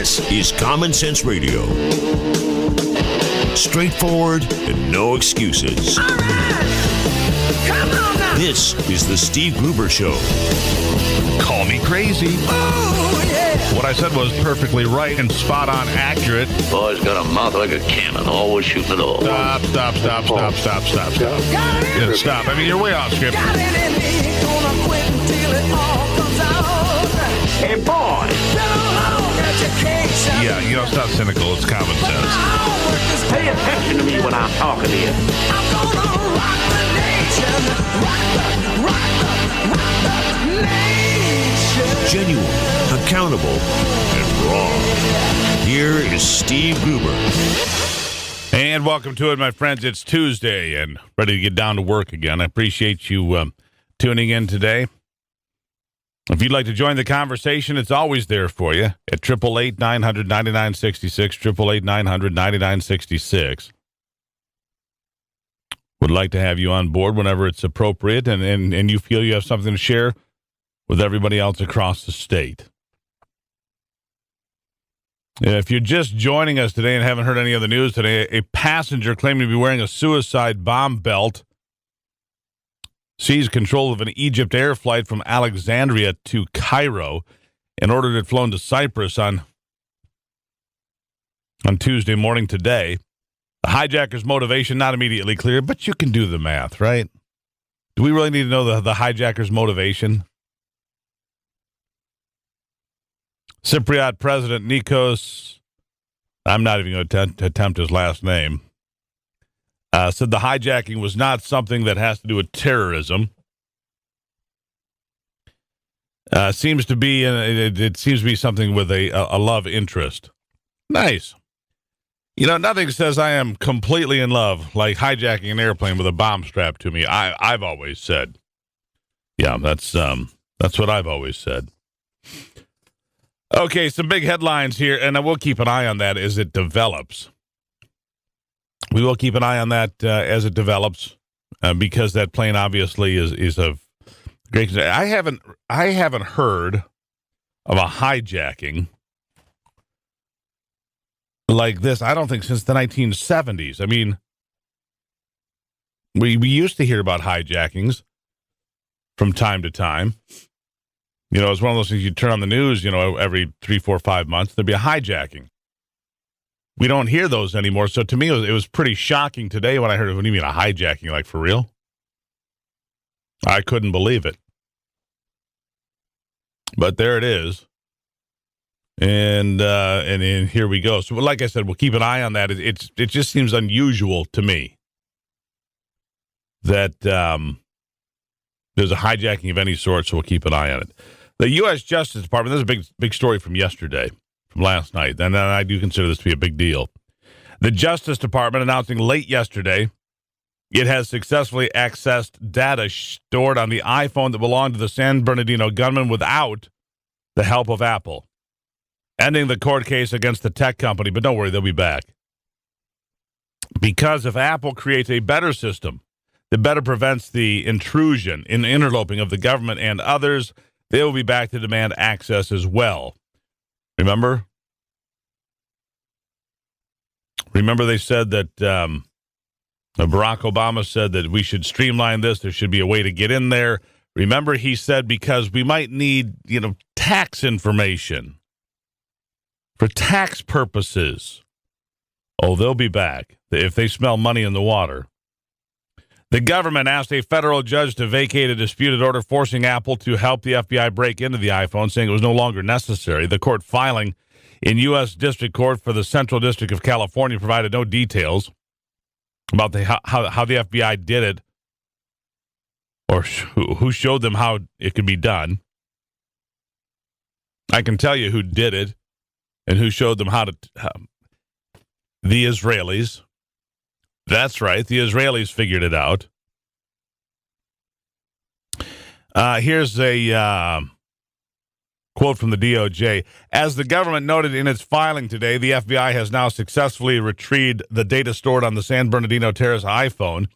This is Common Sense Radio. Straightforward and no excuses. All right. Come on now. This is the Steve Gruber Show. Call me crazy. Oh, yeah. What I said was perfectly right and spot on accurate. Boy's got a mouth like a cannon, always shooting it all. Stop. Got it in Stop. I mean, you're way off script. Got it in me. Gonna quit until it all comes out. Hey, boy. Been a long education. Yeah, you know, it's not cynical. It's common sense. Pay attention to me when I'm talking to you. I'm gonna rock the nation. Rock the nation. Genuine, accountable, and raw. Here is Steve Gruber. And welcome to it, my friends. It's Tuesday and ready to get down to work again. I appreciate you tuning in today. If you'd like to join the conversation, it's always there for you at 888-900-9966, 888-900-9966. Would like to have you on board whenever it's appropriate and you feel you have something to share with everybody else across the state. If you're just joining us today and haven't heard any of the news today, a passenger claiming to be wearing a suicide bomb belt seized control of an Egypt Air flight from Alexandria to Cairo and ordered it flown to Cyprus on Tuesday morning today. The hijacker's motivation not immediately clear, but you can do the math, right? Do we really need to know the hijacker's motivation? Cypriot President Nikos, I'm not even going to attempt his last name, said the hijacking was not something that has to do with terrorism. It seems to be something with a love interest. Nice. You know, nothing says I am completely in love like hijacking an airplane with a bomb strapped to me. I've always said. Yeah, that's what I've always said. Okay, some big headlines here, and I will keep an eye on that as it develops. We will keep an eye on that as it develops, because that plane obviously is of great concern. I haven't heard of a hijacking like this. I don't think since the 1970s. I mean, we used to hear about hijackings from time to time. You know, it's one of those things you turn on the news, you know, every 3, 4, 5 months, there'd be a hijacking. We don't hear those anymore. So to me, it was pretty shocking today when I heard, what do you mean a hijacking? Like, for real? I couldn't believe it. But there it is. And here we go. So like I said, we'll keep an eye on that. It just seems unusual to me that there's a hijacking of any sort, so we'll keep an eye on it. The U.S. Justice Department, this is a big story from yesterday, from last night, and I do consider this to be a big deal. The Justice Department announcing late yesterday it has successfully accessed data stored on the iPhone that belonged to the San Bernardino gunman without the help of Apple, ending the court case against the tech company. But don't worry, they'll be back. Because if Apple creates a better system that better prevents the intrusion and interloping of the government and others, they will be back to demand access as well. Remember they said that Barack Obama said that we should streamline this. There should be a way to get in there. Remember, he said, because we might need, tax information for tax purposes. Oh, they'll be back if they smell money in the water. The government asked a federal judge to vacate a disputed order forcing Apple to help the FBI break into the iPhone, saying it was no longer necessary. The court filing in U.S. District Court for the Central District of California provided no details about how the FBI did it or who showed them how it could be done. I can tell you who did it and who showed them how. The Israelis. That's right. The Israelis figured it out. Here's a quote from the DOJ. As the government noted in its filing today, the FBI has now successfully retrieved the data stored on the San Bernardino terrorist iPhone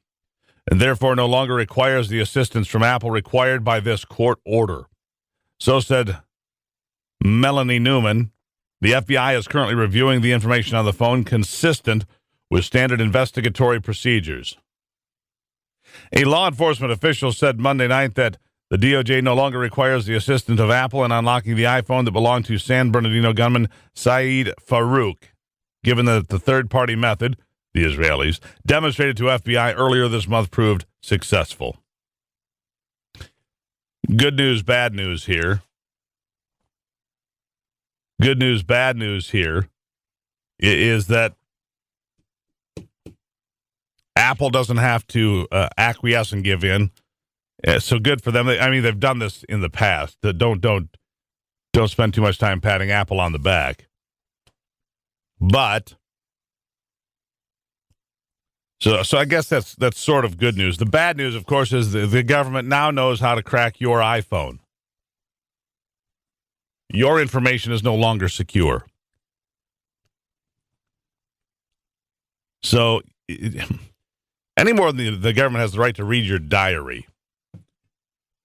and therefore no longer requires the assistance from Apple required by this court order. So said Melanie Newman, The FBI is currently reviewing the information on the phone consistent with standard investigatory procedures. A law enforcement official said Monday night that the DOJ no longer requires the assistance of Apple in unlocking the iPhone that belonged to San Bernardino gunman Saeed Farouk, given that the third-party method, the Israelis, demonstrated to FBI earlier this month proved successful. Good news, bad news here. Good news, bad news here is that Apple doesn't have to acquiesce and give in. So good for them. They've done this in the past. Don't spend too much time patting Apple on the back. But so I guess that's sort of good news. The bad news, of course, is the government now knows how to crack your iPhone. Your information is no longer secure. So any more than the government has the right to read your diary.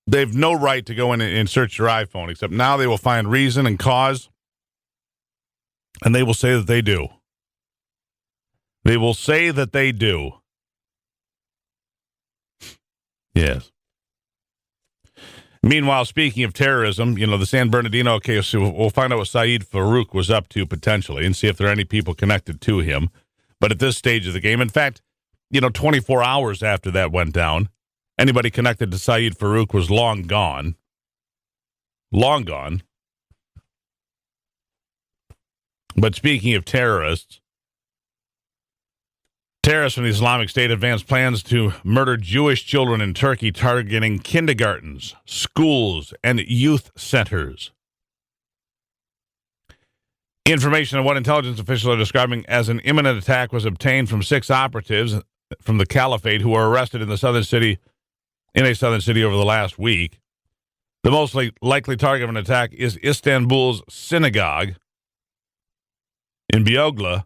They have no right to go in and search your iPhone, except now they will find reason and cause, and they will say that they do. They will say that they do. Yes. Meanwhile, speaking of terrorism, the San Bernardino case, we'll find out what Saeed Farouk was up to potentially and see if there are any people connected to him. But at this stage of the game, in fact, 24 hours after that went down, anybody connected to Saeed Farouk was long gone. Long gone. But speaking of terrorists from the Islamic State advanced plans to murder Jewish children in Turkey, targeting kindergartens, schools, and youth centers. Information on what intelligence officials are describing as an imminent attack was obtained from 6 operatives from the Caliphate who were arrested in a southern city over the last week. The most likely target of an attack is Istanbul's synagogue in Beyoğlu,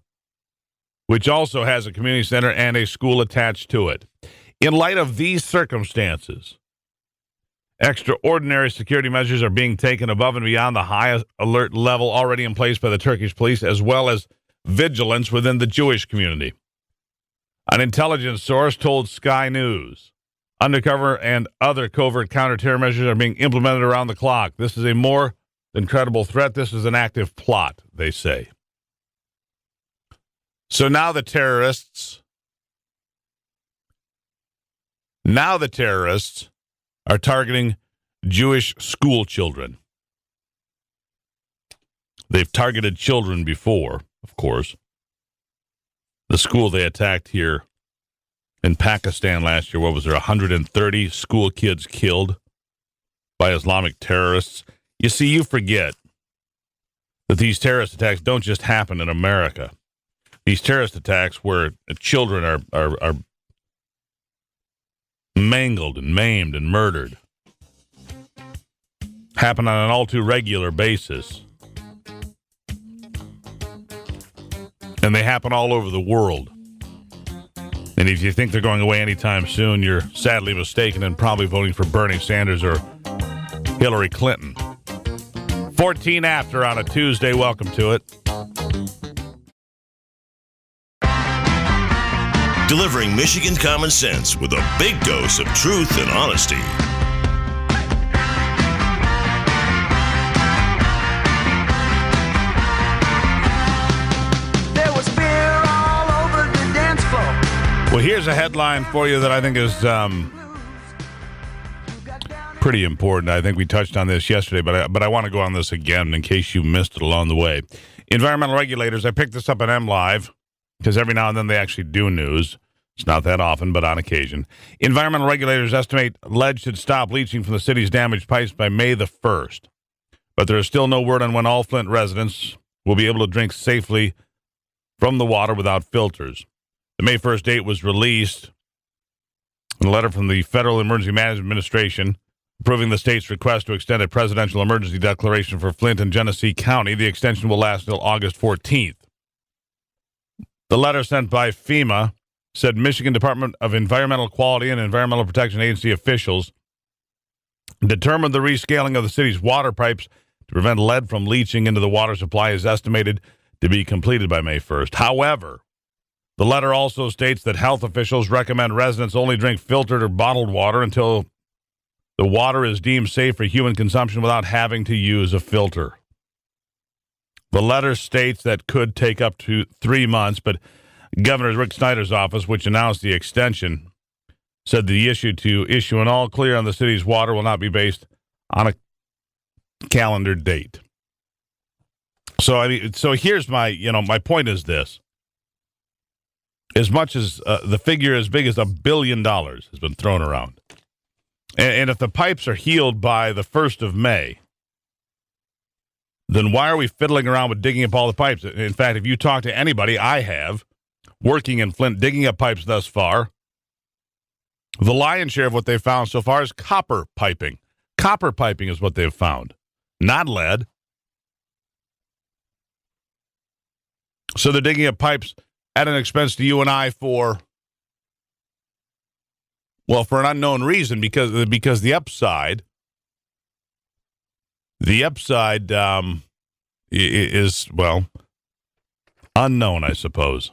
which also has a community center and a school attached to it. In light of these circumstances, extraordinary security measures are being taken above and beyond the high alert level already in place by the Turkish police, as well as vigilance within the Jewish community. An intelligence source told Sky News, undercover and other covert counterterror measures are being implemented around the clock. This is a more than credible threat. This is an active plot, they say. So now the terrorists are targeting Jewish school children. They've targeted children before, of course. The school they attacked here in Pakistan last year, 130 school kids killed by Islamic terrorists. You see, you forget that these terrorist attacks don't just happen in America. These terrorist attacks where children are mangled and maimed and murdered happen on an all too regular basis. And they happen all over the world. And if you think they're going away anytime soon, you're sadly mistaken and probably voting for Bernie Sanders or Hillary Clinton. 14 after on a Tuesday. Welcome to it. Delivering Michigan common sense with a big dose of truth and honesty. There was beer all over the dance floor. Well, here's a headline for you that I think is pretty important. I think we touched on this yesterday, but I want to go on this again in case you missed it along the way. Environmental regulators, I picked this up on MLive, because every now and then they actually do news. It's not that often, but on occasion. Environmental regulators estimate lead should stop leaching from the city's damaged pipes by May the 1st. But there is still no word on when all Flint residents will be able to drink safely from the water without filters. The May 1st date was released in a letter from the Federal Emergency Management Administration approving the state's request to extend a presidential emergency declaration for Flint and Genesee County. The extension will last until August 14th. The letter sent by FEMA said Michigan Department of Environmental Quality and Environmental Protection Agency officials determined the rescaling of the city's water pipes to prevent lead from leaching into the water supply is estimated to be completed by May 1st. However, the letter also states that health officials recommend residents only drink filtered or bottled water until the water is deemed safe for human consumption without having to use a filter. The letter states that could take up to 3 months, but Governor Rick Snyder's office, which announced the extension, said the issue to issue an all clear on the city's water will not be based on a calendar date. So here's my point is this. As much as the figure as big as $1 billion has been thrown around. And if the pipes are healed by the 1st of May, then why are we fiddling around with digging up all the pipes? In fact, if you talk to anybody, I have, working in Flint, digging up pipes thus far, the lion's share of what they've found so far is copper piping. Copper piping is what they've found, not lead. So they're digging up pipes at an expense to you and I for an unknown reason, because the upside is, unknown, I suppose.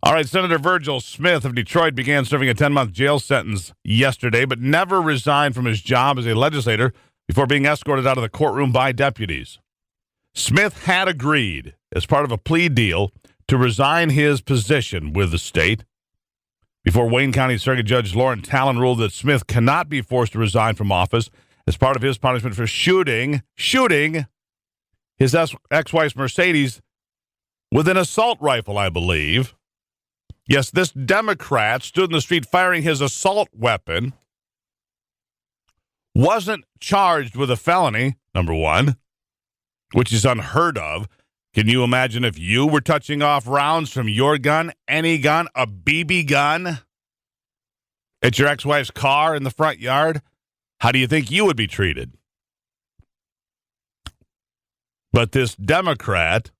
All right, Senator Virgil Smith of Detroit began serving a 10-month jail sentence yesterday, but never resigned from his job as a legislator before being escorted out of the courtroom by deputies. Smith had agreed, as part of a plea deal, to resign his position with the state before Wayne County Circuit Judge Lauren Talon ruled that Smith cannot be forced to resign from office as part of his punishment for shooting his ex-wife's Mercedes with an assault rifle, I believe. Yes, this Democrat stood in the street firing his assault weapon, wasn't charged with a felony, number one, which is unheard of. Can you imagine if you were touching off rounds from your gun, any gun, a BB gun, at your ex-wife's car in the front yard? How do you think you would be treated? But this Democrat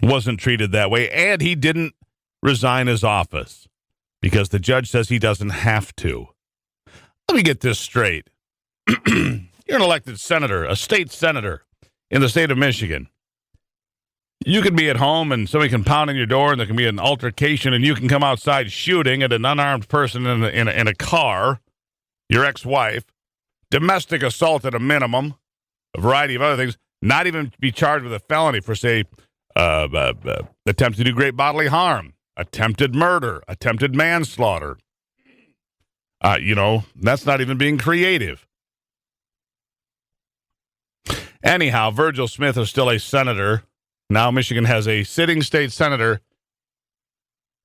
wasn't treated that way, and he didn't resign his office because the judge says he doesn't have to. Let me get this straight. You're an elected senator, a state senator in the state of Michigan. You can be at home and somebody can pound on your door and there can be an altercation and you can come outside shooting at an unarmed person in a car, your ex-wife, domestic assault at a minimum, a variety of other things, not even be charged with a felony for, say, attempt to do great bodily harm, attempted murder, attempted manslaughter. That's not even being creative. Anyhow, Virgil Smith is still a senator. Now Michigan has a sitting state senator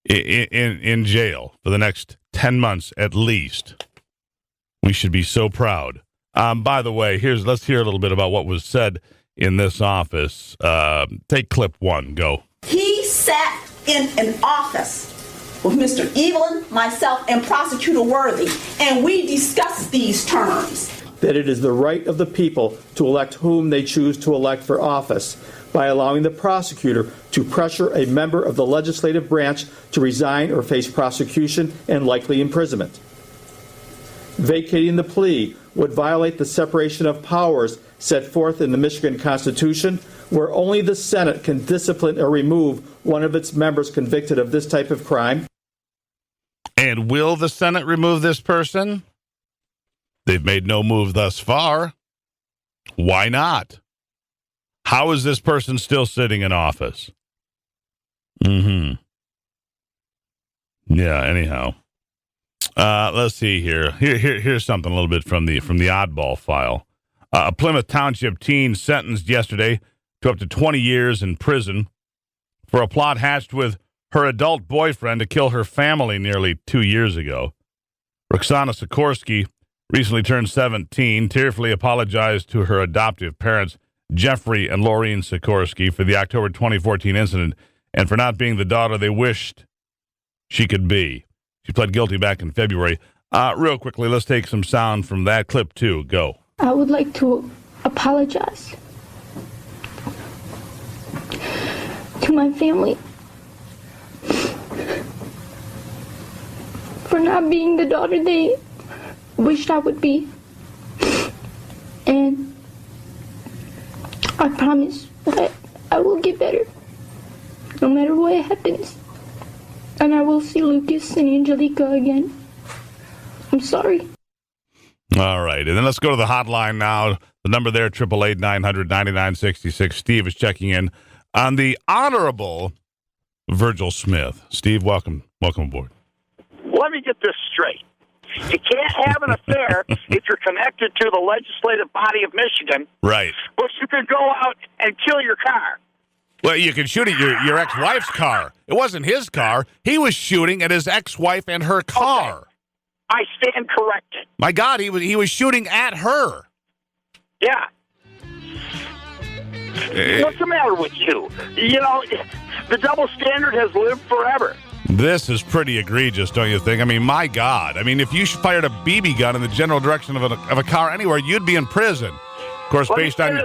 in jail for the next 10 months at least. We should be so proud. By the way, let's hear a little bit about what was said in this office. Take clip 1. Go. He sat in an office with Mr. Evelyn, myself, and Prosecutor Worthy, and we discussed these terms. That it is the right of the people to elect whom they choose to elect for office by allowing the prosecutor to pressure a member of the legislative branch to resign or face prosecution and likely imprisonment. Vacating the plea would violate the separation of powers set forth in the Michigan Constitution, where only the Senate can discipline or remove one of its members convicted of this type of crime. And will the Senate remove this person? They've made no move thus far. Why not? How is this person still sitting in office? Yeah, anyhow. Let's see here. Here's something a little bit from the oddball file. A Plymouth Township teen sentenced yesterday to up to 20 years in prison for a plot hatched with her adult boyfriend to kill her family nearly 2 years ago. Roxana Sikorsky recently turned 17, tearfully apologized to her adoptive parents, Jeffrey and Laureen Sikorsky, for the October 2014 incident and for not being the daughter they wished she could be. She pled guilty back in February. Real quickly, let's take some sound from that clip, too. Go. I would like to apologize to my family for not being the daughter they wished I would be. I promise that I will get better, no matter what happens. And I will see Lucas and Angelica again. I'm sorry. All right, and then let's go to the hotline now. The number there, 888-900-9966. Steve is checking in on the Honorable Virgil Smith. Steve, welcome aboard. Let me get this straight. You can't have an affair if you're connected to the legislative body of Michigan. Right. But you can go out and kill your car. Well, you can shoot at your ex-wife's car. It wasn't his car. He was shooting at his ex-wife and her car. Okay. I stand corrected. My God, he was shooting at her. Yeah. What's the matter with you? You know, the double standard has lived forever. This is pretty egregious, don't you think? I mean, my God. I mean, if you fired a BB gun in the general direction of a car anywhere, you'd be in prison. Of course, based on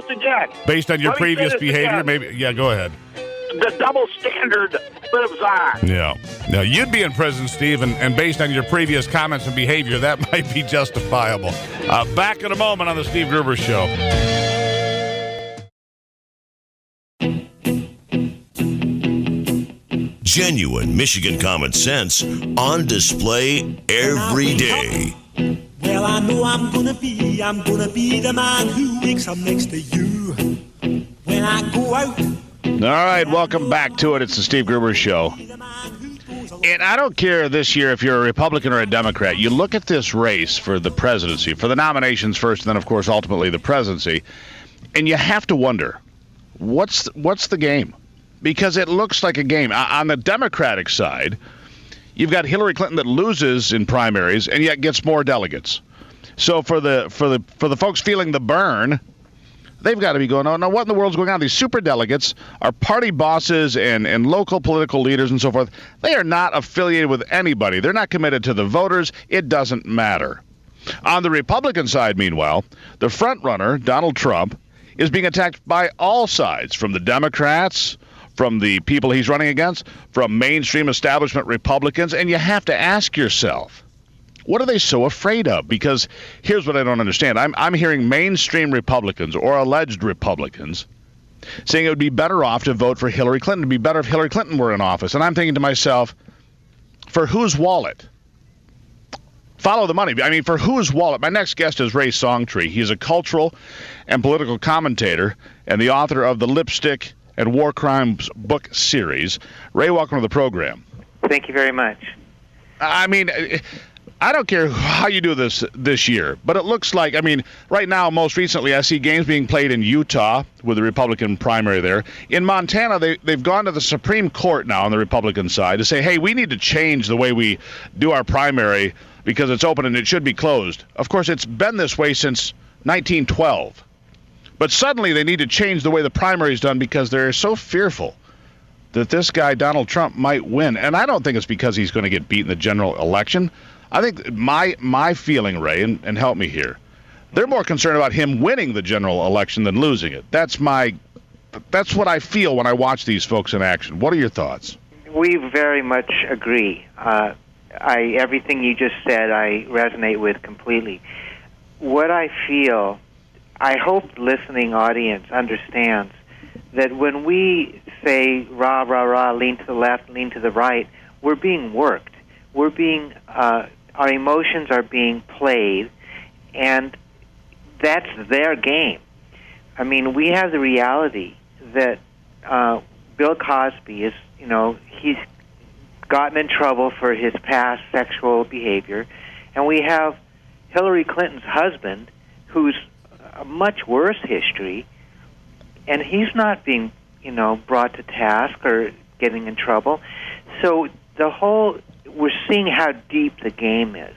your previous behavior, maybe. Yeah, go ahead. The double standard lives on. Yeah. Now, you'd be in prison, Steve, and based on your previous comments and behavior, that might be justifiable. Back in a moment on the Steve Gruber Show. Genuine Michigan common sense on display every day. Well, I know I'm gonna be the man who wakes up next to you when I go out. All right, welcome back to it. It's the Steve Gruber Show. And I don't care this year if you're a Republican or a Democrat. You look at this race for the presidency, for the nominations first, and then, of course, ultimately the presidency, and you have to wonder, what's the game? Because it looks like a game. On the Democratic side, you've got Hillary Clinton that loses in primaries and yet gets more delegates. So for the folks feeling the burn, they've got to be going, oh, now what in the world's going on? These superdelegates are party bosses and local political leaders and so forth. They are not affiliated with anybody. They're not committed to the voters. It doesn't matter. On the Republican side, meanwhile, the front runner, Donald Trump, is being attacked by all sides, from the Democrats, from the people he's running against, from mainstream establishment Republicans, and you have to ask yourself, what are they so afraid of? Because here's what I don't understand. I'm hearing mainstream Republicans or alleged Republicans saying it would be better off to vote for Hillary Clinton. It would be better if Hillary Clinton were in office. And I'm thinking to myself, for whose wallet? Follow the money. I mean, for whose wallet? My next guest is Ray Songtree. He's a cultural and political commentator and the author of the Lipstick and War Crimes book series. Ray, welcome to the program. Thank you very much. I mean, I don't care how you do this year, but it looks like, I mean, right now, most recently, I see games being played in Utah with the Republican primary there. In Montana, they've gone to the Supreme Court now on the Republican side to say, hey, we need to change the way we do our primary because it's open and it should be closed. Of course, it's been this way since 1912. But suddenly they need to change the way the primary is done because they're so fearful that this guy, Donald Trump, might win. And I don't think it's because he's going to get beat in the general election. I think my feeling, Ray, and help me here, they're more concerned about him winning the general election than losing it. That's what I feel when I watch these folks in action. What are your thoughts? We very much agree. Everything you just said, I resonate with completely. What I feel, I hope the listening audience understands that when we say rah, rah, rah, lean to the left, lean to the right, we're being worked. We're being, our emotions are being played, and that's their game. I mean, we have the reality that Bill Cosby is, he's gotten in trouble for his past sexual behavior, and we have Hillary Clinton's husband, who's a much worse history, and he's not being, brought to task or getting in trouble. So we're seeing how deep the game is,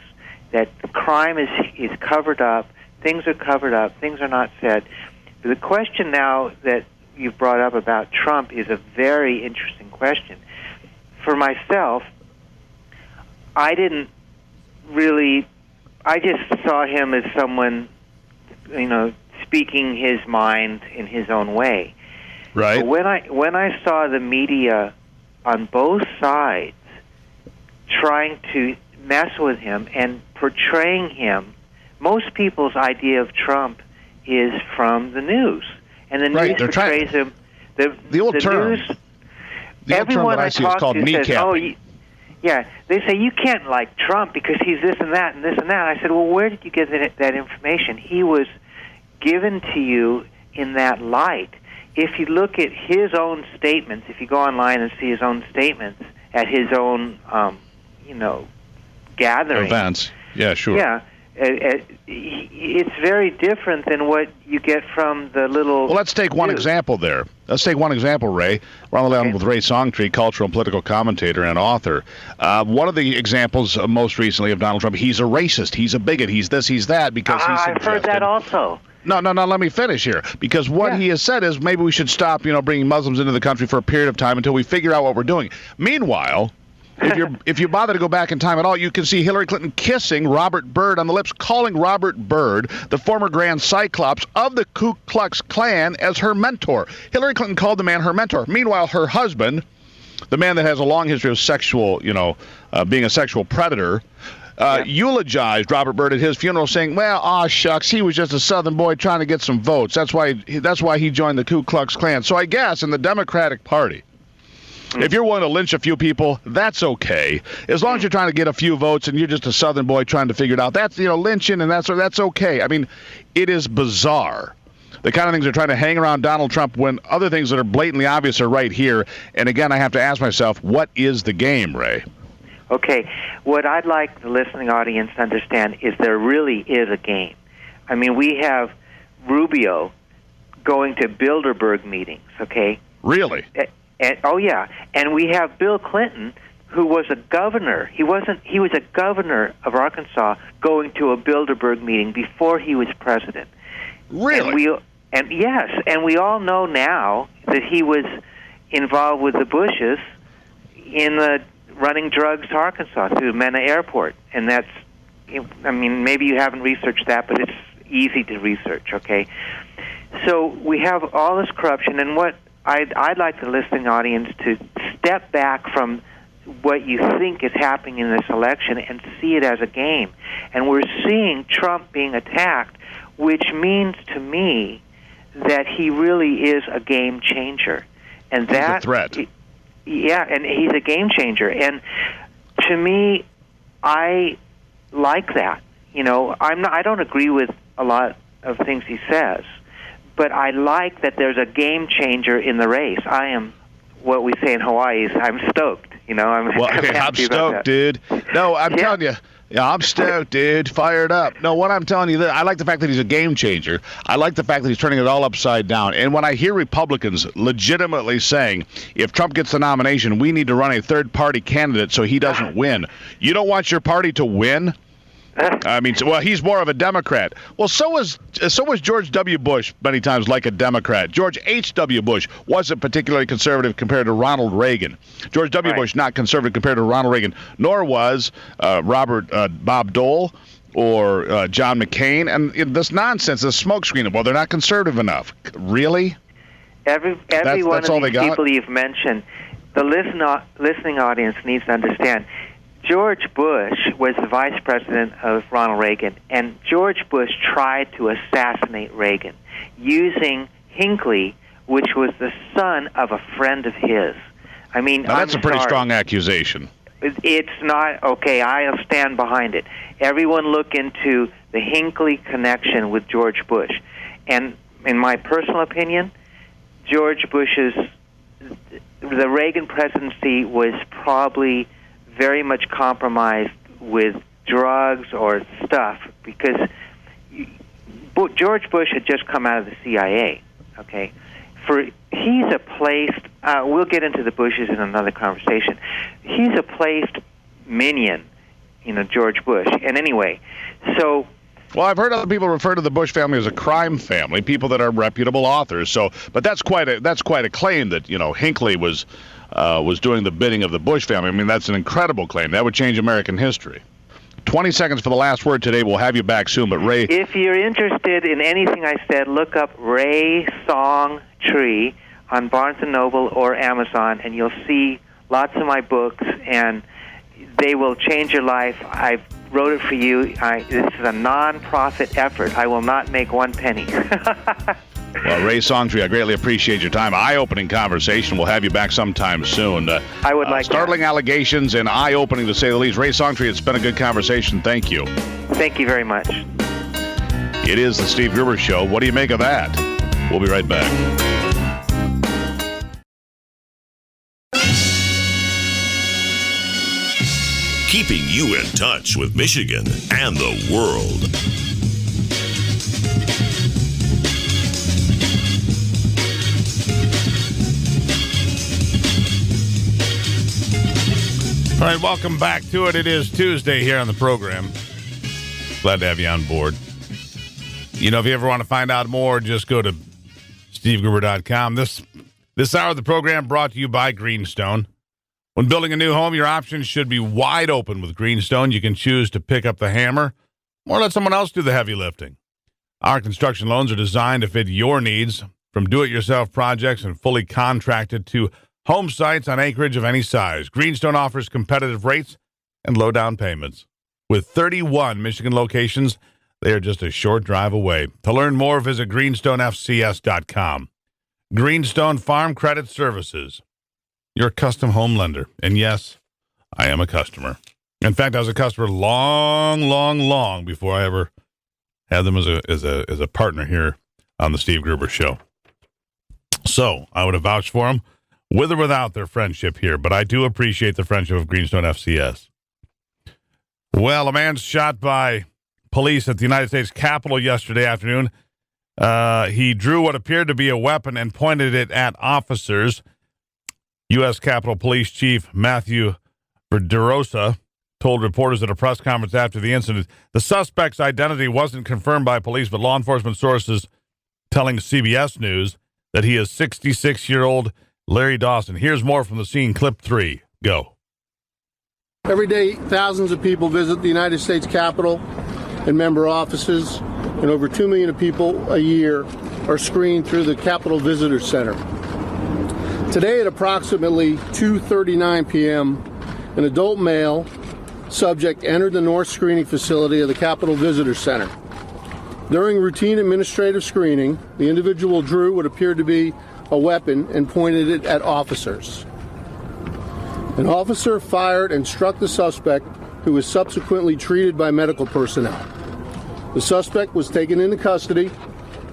that the crime is covered up, things are covered up, things are not said. The question now that you've brought up about Trump is a very interesting question. For myself, I just saw him as someone, speaking his mind in his own way. Right. But when I saw the media on both sides trying to mess with him and portraying him, most people's idea of Trump is from the news. And the news portrays him. The old term. News, the old term that I see is called kneecapping. Yeah, they say you can't like Trump because he's this and that and this and that. I said, well, where did you get that information? He was given to you in that light. If you look at his own statements, if you go online and see his own statements at his own, gathering. Events. Yeah, sure. Yeah. It's very different than what you get from the little... Well, let's take one example there. Let's take one example, Ray. We're on the line with Ray Songtree, cultural and political commentator and author. One of the examples most recently of Donald Trump, he's a racist, he's a bigot, he's this, he's that, because he suggested... I've heard that also. No, let me finish here. Because what he has said is maybe we should stop, bringing Muslims into the country for a period of time until we figure out what we're doing. Meanwhile... If you bother to go back in time at all, you can see Hillary Clinton kissing Robert Byrd on the lips, calling Robert Byrd, the former Grand Cyclops of the Ku Klux Klan, as her mentor. Hillary Clinton called the man her mentor. Meanwhile, her husband, the man that has a long history of sexual, being a sexual predator, eulogized Robert Byrd at his funeral, saying, "Well, shucks, he was just a Southern boy trying to get some votes. That's why he joined the Ku Klux Klan." So I guess in the Democratic Party, if you're willing to lynch a few people, that's okay. As long as you're trying to get a few votes and you're just a Southern boy trying to figure it out, that's, lynching, and that's okay. I mean, it is bizarre. The kind of things they're trying to hang around Donald Trump when other things that are blatantly obvious are right here. And again, I have to ask myself, what is the game, Ray? Okay. What I'd like the listening audience to understand is there really is a game. I mean, we have Rubio going to Bilderberg meetings, okay? Really? And we have Bill Clinton, who was a governor. He was a governor of Arkansas going to a Bilderberg meeting before he was president. Really? And we all know now that he was involved with the Bushes in running drugs to Arkansas through Mena Airport. And that's, maybe you haven't researched that, but it's easy to research, okay? So we have all this corruption, and what I'd like the listening audience to step back from what you think is happening in this election and see it as a game. And we're seeing Trump being attacked, which means to me that he really is a game changer. And he's a threat. Yeah, and he's a game changer. And to me, I like that. I don't agree with a lot of things he says, but I like that there's a game changer in the race. I am, what we say in Hawaii is, I'm stoked. I'm stoked, dude. No, I'm telling you. Yeah, I'm stoked, dude. Fired up. No, what I'm telling you, I like the fact that he's a game changer. I like the fact that he's turning it all upside down. And when I hear Republicans legitimately saying, if Trump gets the nomination, we need to run a third-party candidate so he doesn't win. You don't want your party to win? He's more of a Democrat. Well, so was George W. Bush many times like a Democrat. George H.W. Bush wasn't particularly conservative compared to Ronald Reagan. George W. Bush, not conservative compared to Ronald Reagan, nor was Bob Dole or John McCain. And this nonsense, this smokescreen, well, they're not conservative enough. Really? Every one of these people you've mentioned, the listening audience needs to understand, George Bush was the vice president of Ronald Reagan, and George Bush tried to assassinate Reagan using Hinckley, which was the son of a friend of his. Now, that's a pretty strong accusation. It's not, okay, I'll stand behind it. Everyone look into the Hinckley connection with George Bush. And in my personal opinion, the Reagan presidency was probably very much compromised with drugs or stuff because George Bush had just come out of the CIA, okay? He's a placed, we'll get into the Bushes in another conversation. He's a placed minion, George Bush. And anyway, so... Well, I've heard other people refer to the Bush family as a crime family, people that are reputable authors. But that's quite a claim that, Hinckley was doing the bidding of the Bush family. That's an incredible claim. That would change American history. 20 seconds for the last word today. We'll have you back soon. But Ray... If you're interested in anything I said, look up Ray Songtree on Barnes & Noble or Amazon, and you'll see lots of my books, and they will change your life. I wrote it for you. This is a non-profit effort. I will not make one penny. Well, Ray Songtree, I greatly appreciate your time. Eye-opening conversation. We'll have you back sometime soon. I would like startling allegations and eye-opening, to say the least. Ray Songtree, it's been a good conversation. Thank you. Thank you very much. It is the Steve Gruber Show. What do you make of that? We'll be right back. Keeping you in touch with Michigan and the world. All right, welcome back to it. It is Tuesday here on the program. Glad to have you on board. You know, if you ever want to find out more, just go to SteveGruber.com. This hour of the program brought to you by Greenstone. When building a new home, your options should be wide open with Greenstone. You can choose to pick up the hammer or let someone else do the heavy lifting. Our construction loans are designed to fit your needs, from do-it-yourself projects and fully contracted to home sites on acreage of any size. Greenstone offers competitive rates and low down payments. With 31 Michigan locations, they are just a short drive away. To learn more, visit greenstonefcs.com. Greenstone Farm Credit Services, your custom home lender. And yes, I am a customer. In fact, I was a customer long before I ever had them as a partner here on the Steve Gruber Show. So I would have vouched for them with or without their friendship here, but I do appreciate the friendship of Greenstone FCS. Well, a man shot by police at the United States Capitol yesterday afternoon. He drew what appeared to be a weapon and pointed it at officers. U.S. Capitol Police Chief Matthew Verderosa told reporters at a press conference after the incident the suspect's identity wasn't confirmed by police, but law enforcement sources telling CBS News that he is 66-year-old Larry Dawson. Here's more from the scene. Clip 3. Go. Every day, thousands of people visit the United States Capitol and member offices, and over 2 million people a year are screened through the Capitol Visitor Center. Today at approximately 2:39 p.m., an adult male subject entered the north screening facility of the Capitol Visitor Center. During routine administrative screening, the individual drew what appeared to be a weapon and pointed it at officers. An officer fired and struck the suspect, who was subsequently treated by medical personnel. The suspect was taken into custody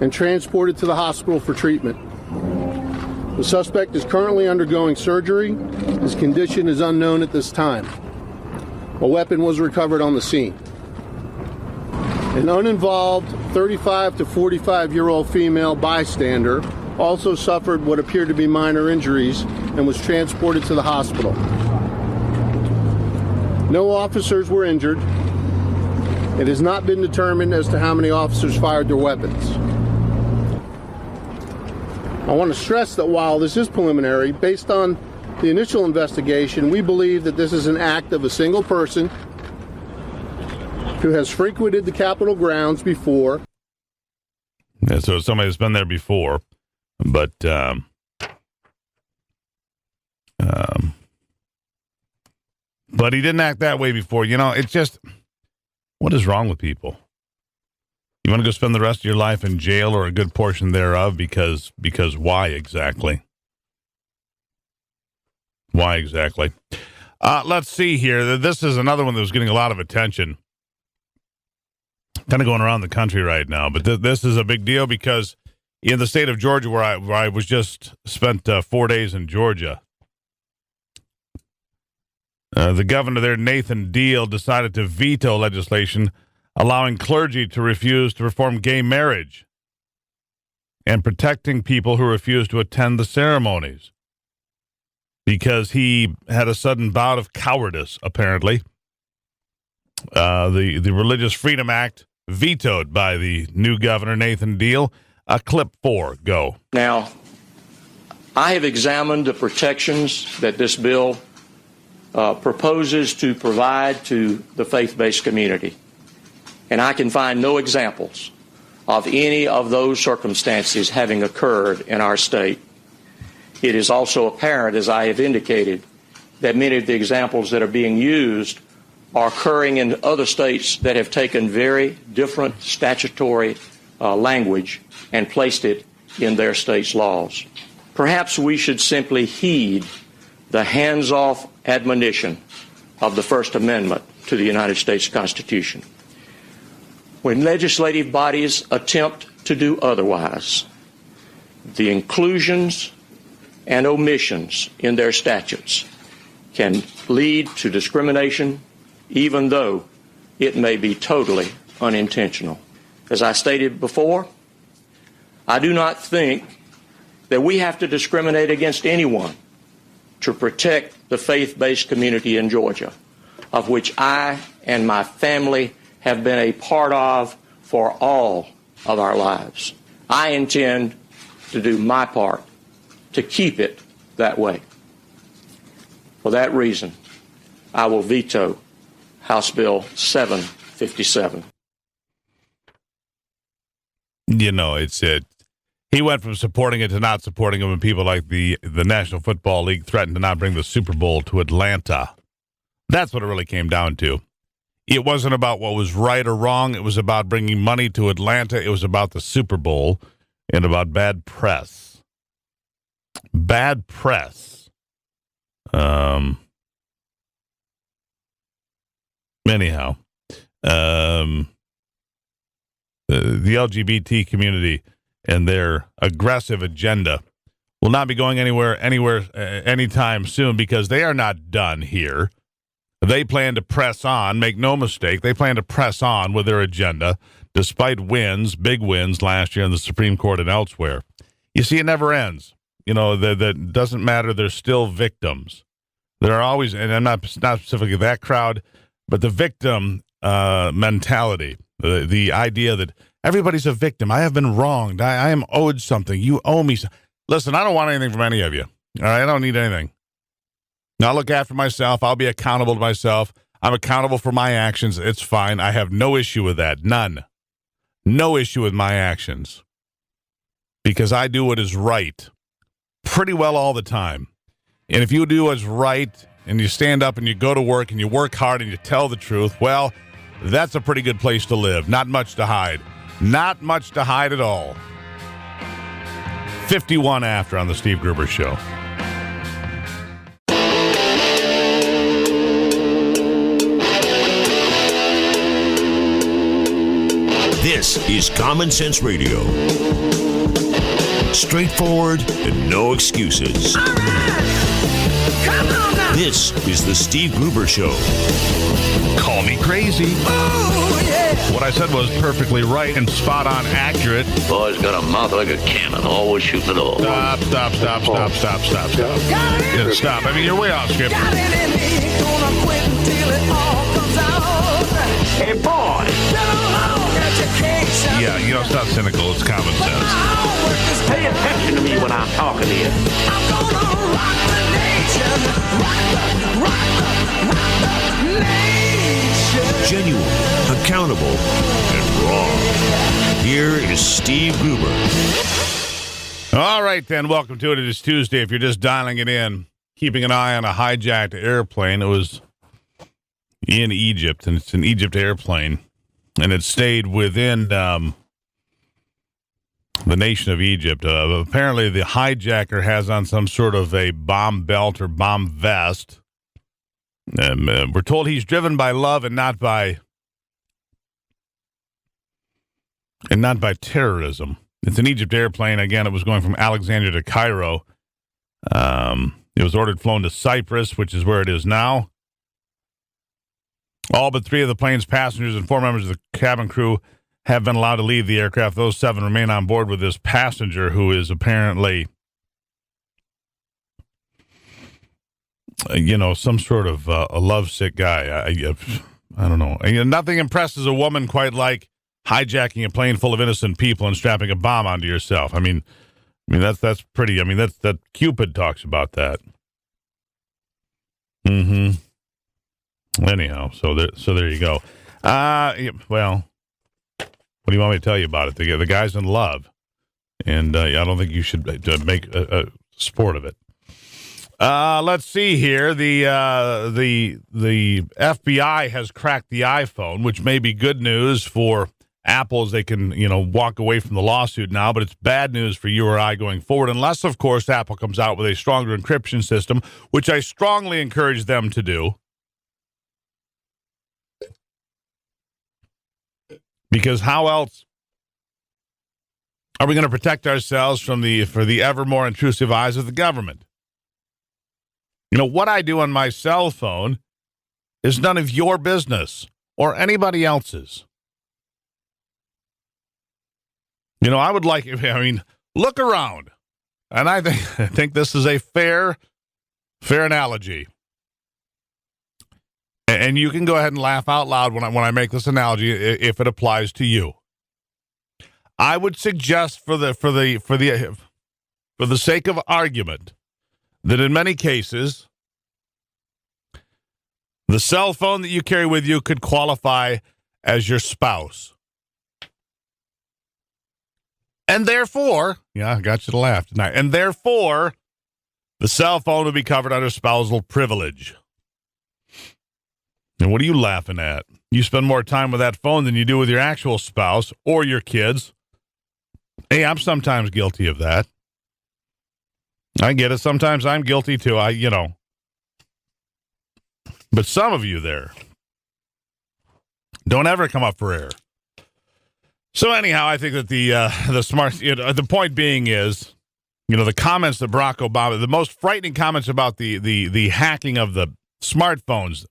and transported to the hospital for treatment. The suspect is currently undergoing surgery. His condition is unknown at this time. A weapon was recovered on the scene. An uninvolved 35 to 45-year-old female bystander also suffered what appeared to be minor injuries and was transported to the hospital. No officers were injured. It has not been determined as to how many officers fired their weapons. I want to stress that while this is preliminary, based on the initial investigation, we believe that this is an act of a single person who has frequented the Capitol grounds before. Yeah, so somebody that's been there before, but he didn't act that way before. You know, it's just, what is wrong with people? You want to go spend the rest of your life in jail, or a good portion thereof, because why exactly? Why exactly? Let's see here. This is another one that was getting a lot of attention, kind of going around the country right now. But this is a big deal because in the state of Georgia, where I was just spent 4 days in Georgia, the governor there, Nathan Deal, decided to veto legislation allowing clergy to refuse to perform gay marriage and protecting people who refuse to attend the ceremonies, because he had a sudden bout of cowardice, apparently. The Religious Freedom Act vetoed by the new governor, Nathan Deal. Clip 4, go. Now, I have examined the protections that this bill proposes to provide to the faith-based community, and I can find no examples of any of those circumstances having occurred in our state. It is also apparent, as I have indicated, that many of the examples that are being used are occurring in other states that have taken very different statutory language and placed it in their state's laws. Perhaps we should simply heed the hands-off admonition of the First Amendment to the United States Constitution. When legislative bodies attempt to do otherwise, the inclusions and omissions in their statutes can lead to discrimination, even though it may be totally unintentional. As I stated before, I do not think that we have to discriminate against anyone to protect the faith-based community in Georgia, of which I and my family have been a part of for all of our lives. I intend to do my part to keep it that way. For that reason, I will veto House Bill 757. You know, he went from supporting it to not supporting it when people like the National Football League threatened to not bring the Super Bowl to Atlanta. That's what it really came down to. It wasn't about what was right or wrong. It was about bringing money to Atlanta. It was about the Super Bowl and about bad press. Bad press. Anyhow, the LGBT community and their aggressive agenda will not be going anywhere anytime soon, because they are not done here. They plan to press on, make no mistake. They plan to press on with their agenda, despite wins, big wins last year in the Supreme Court and elsewhere. You see, it never ends. You know, that doesn't matter. There's still victims. There are always, and I'm not specifically that crowd, but the victim mentality, the idea that everybody's a victim. I have been wronged. I am owed something. You owe me. Listen, I don't want anything from any of you. All right, I don't need anything. I'll look after myself. I'll be accountable to myself. I'm accountable for my actions. It's fine. I have no issue with that. None. No issue with my actions. Because I do what is right pretty well all the time. And if you do what's right and you stand up and you go to work and you work hard and you tell the truth, well, that's a pretty good place to live. Not much to hide. Not much to hide at all. 51 after on the Steve Gruber Show. This is Common Sense Radio. Straightforward and no excuses. All right. Come on now. This is the Steve Gruber Show. Call me crazy. Oh, yeah. What I said was perfectly right and spot on accurate. Boy's got a mouth like a cannon, always shooting it all. Stop. Yeah, stop. I mean, you're way off script. Got it in me. Gonna quit until it all comes out. Hey, boy! Yeah, you know, it's not cynical. It's common sense. Pay attention to me when I'm talking to you. I'm gonna rock the nation. Rock the nation. Genuine, accountable, and raw. Here is Steve Gruber. All right, then. Welcome to it. It is Tuesday. If you're just dialing it in, keeping an eye on a hijacked airplane. It was in Egypt, and it's an Egypt airplane. And it stayed within the nation of Egypt. Apparently, the hijacker has on some sort of a bomb belt or bomb vest. We're told he's driven by love and not by terrorism. It's an Egypt airplane. Again, it was going from Alexandria to Cairo. It was ordered flown to Cyprus, which is where it is now. All but 3 of the plane's passengers and 4 members of the cabin crew have been allowed to leave the aircraft. Those 7 remain on board with this passenger, who is apparently, some sort of a lovesick guy. I don't know. Nothing impresses a woman quite like hijacking a plane full of innocent people and strapping a bomb onto yourself. I mean that's pretty. That Cupid talks about that. Mm-hmm. Anyhow, so there you go. Well, what do you want me to tell you about it? The guy's in love, and I don't think you should make a sport of it. Let's see here. The FBI has cracked the iPhone, which may be good news for Apple is they can, walk away from the lawsuit now, but it's bad news for you or I going forward, unless, of course, Apple comes out with a stronger encryption system, which I strongly encourage them to do. Because how else are we going to protect ourselves for the ever more intrusive eyes of the government? What I do on my cell phone is none of your business or anybody else's. I would look around. And I think this is a fair analogy. And you can go ahead and laugh out loud when I make this analogy if it applies to you. I would suggest for the sake of argument that in many cases the cell phone that you carry with you could qualify as your spouse. And therefore, I got you to laugh tonight. And therefore, the cell phone would be covered under spousal privilege. And what are you laughing at? You spend more time with that phone than you do with your actual spouse or your kids. Hey, I'm sometimes guilty of that. I get it. Sometimes I'm guilty too. But some of you there don't ever come up for air. So anyhow, I think that the point being is, the comments that Barack Obama, the most frightening comments about the hacking of the smartphones,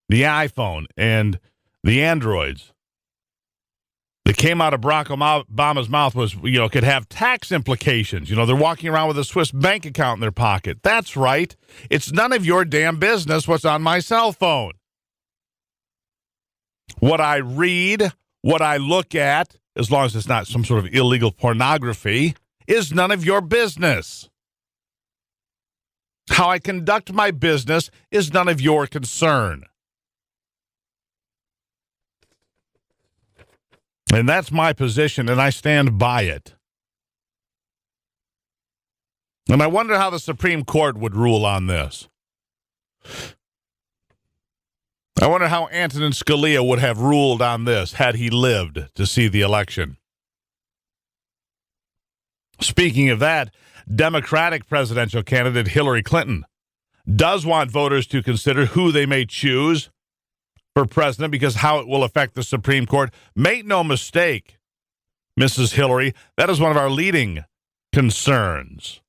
the iPhone and the Androids that came out of Barack Obama's mouth was, could have tax implications. They're walking around with a Swiss bank account in their pocket. That's right. It's none of your damn business what's on my cell phone. What I read, what I look at, as long as it's not some sort of illegal pornography, is none of your business. How I conduct my business is none of your concern. And that's my position, and I stand by it. And I wonder how the Supreme Court would rule on this. I wonder how Antonin Scalia would have ruled on this had he lived to see the election. Speaking of that, Democratic presidential candidate Hillary Clinton does want voters to consider who they may choose for president because how it will affect the Supreme Court. Make no mistake, Mrs. Hillary, that is one of our leading concerns.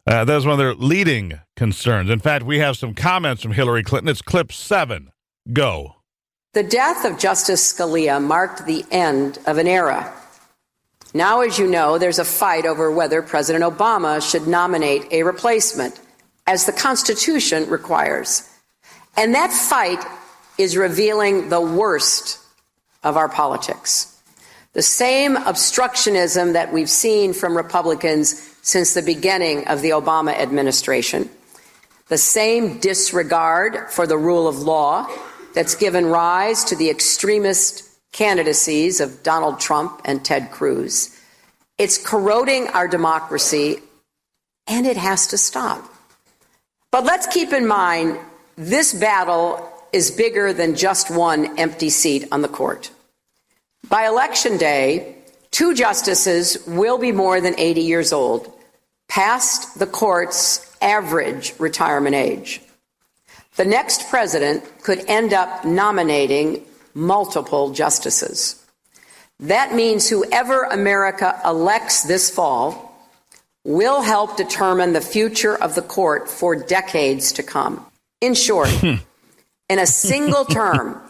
That is one of their leading concerns. In fact, we have some comments from Hillary Clinton. It's clip 7. Go. The death of Justice Scalia marked the end of an era. Now, as you know, there's a fight over whether President Obama should nominate a replacement, as the Constitution requires. And that fight is revealing the worst of our politics. The same obstructionism that we've seen from Republicans since the beginning of the Obama administration. The same disregard for the rule of law that's given rise to the extremist candidacies of Donald Trump and Ted Cruz. It's corroding our democracy, and it has to stop. But let's keep in mind, this battle is bigger than just one empty seat on the court. By Election Day, 2 justices will be more than 80 years old, past the court's average retirement age. The next president could end up nominating multiple justices. That means whoever America elects this fall will help determine the future of the court for decades to come. In short, in a single term,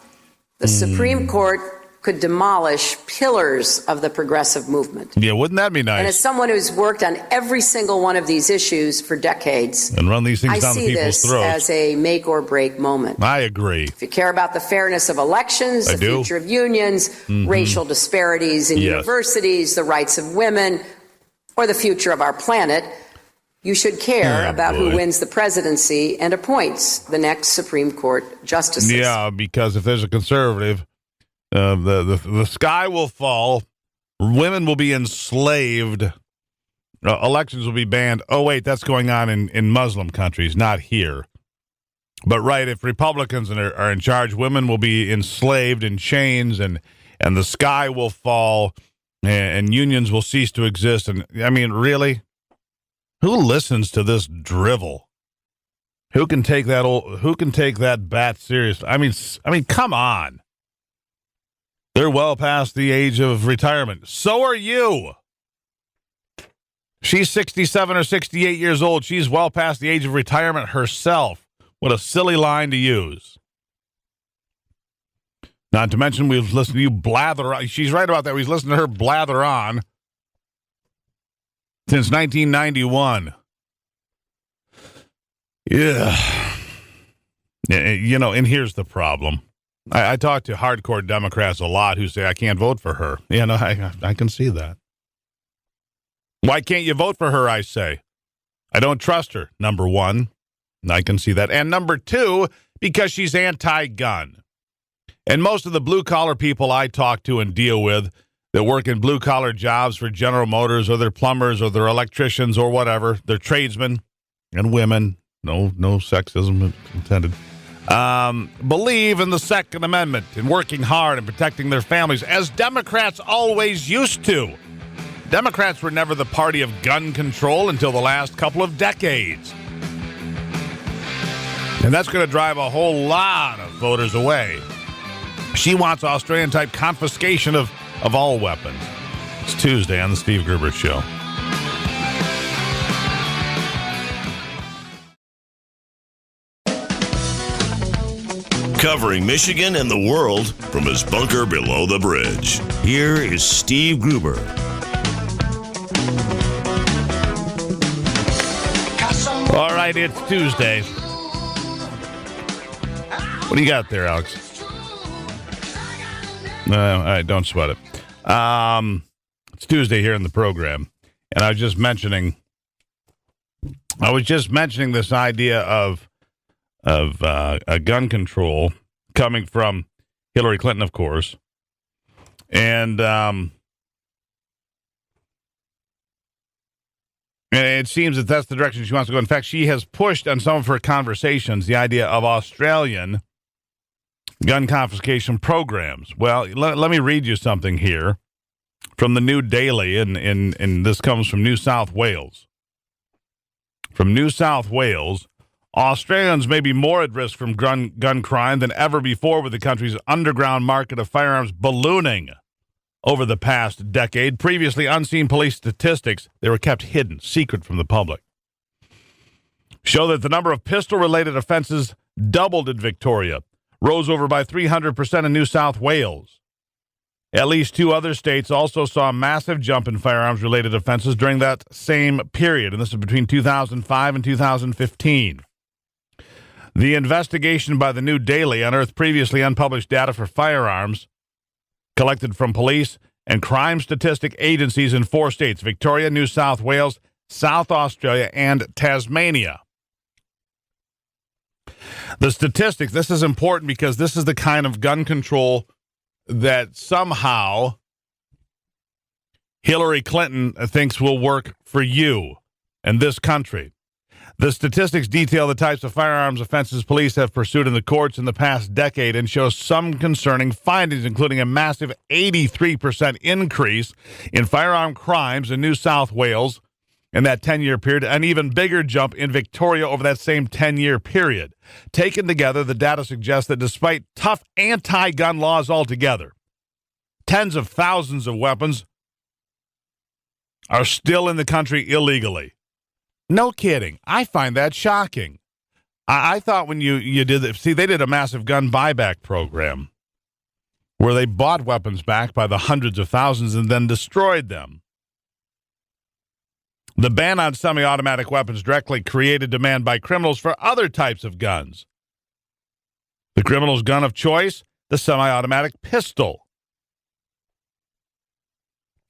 the Supreme Court could demolish pillars of the progressive movement. Yeah, wouldn't that be nice? And as someone who's worked on every single one of these issues for decades, and run these things down the people's throats, I see this as a make or break moment. I agree. If you care about the fairness of elections, the future of unions, racial disparities in universities, the rights of women, or the future of our planet, you should care about who wins the presidency and appoints the next Supreme Court justices. Yeah, because if there's a conservative, the sky will fall, women will be enslaved, elections will be banned. Oh, wait, that's going on in Muslim countries, not here. But right, if Republicans are in charge, women will be enslaved in chains and and the sky will fall and unions will cease to exist. And I mean, really? Who listens to this drivel? Who can take that bat seriously? I mean, come on. They're well past the age of retirement. So are you. She's 67 or 68 years old. She's well past the age of retirement herself. What a silly line to use. Not to mention, we've listened to you blather on. She's right about that. We've listened to her blather on since 1991. Yeah. You know, and here's the problem. I talk to hardcore Democrats a lot who say, I can't vote for her. You know, I can see that. Why can't you vote for her, I say? I don't trust her, number one. I can see that. And number two, because she's anti-gun. And most of the blue-collar people I talk to and deal with that work in blue-collar jobs for General Motors or they're plumbers or they're electricians or whatever, they're tradesmen and women, no sexism intended, believe in the Second Amendment and working hard and protecting their families, as Democrats always used to. Democrats were never the party of gun control until the last couple of decades. And that's going to drive a whole lot of voters away. She wants Australian-type confiscation of all weapons. It's Tuesday on the Steve Gruber Show. Covering Michigan and the world from his bunker below the bridge. Here is Steve Gruber. All right, it's Tuesday. What do you got there, Alex? All right, don't sweat it. It's Tuesday here in the program, and I was just mentioning this idea of a gun control coming from Hillary Clinton, of course, and it seems that that's the direction she wants to go. In fact, she has pushed on some of her conversations the idea of Australian gun confiscation programs. Well, let me read you something here from the New Daily, and this comes from New South Wales. From New South Wales, Australians may be more at risk from gun crime than ever before, with the country's underground market of firearms ballooning over the past decade. Previously unseen police statistics, they were kept hidden, secret from the public, show that the number of pistol-related offenses doubled in Victoria, rose over by 300% in New South Wales. At least two other states also saw a massive jump in firearms-related offenses during that same period, and this is between 2005 and 2015. The investigation by the New Daily unearthed previously unpublished data for firearms collected from police and crime statistic agencies in 4 states: Victoria, New South Wales, South Australia, and Tasmania. The statistics, this is important because this is the kind of gun control that somehow Hillary Clinton thinks will work for you and this country. The statistics detail the types of firearms offenses police have pursued in the courts in the past decade and show some concerning findings, including a massive 83% increase in firearm crimes in New South Wales in that 10-year period, an even bigger jump in Victoria over that same 10-year period. Taken together, the data suggests that despite tough anti-gun laws altogether, tens of thousands of weapons are still in the country illegally. No kidding. I find that shocking. I thought when you did that, see, they did a massive gun buyback program where they bought weapons back by the hundreds of thousands and then destroyed them. The ban on semi-automatic weapons directly created demand by criminals for other types of guns. The criminal's gun of choice, the semi-automatic pistol.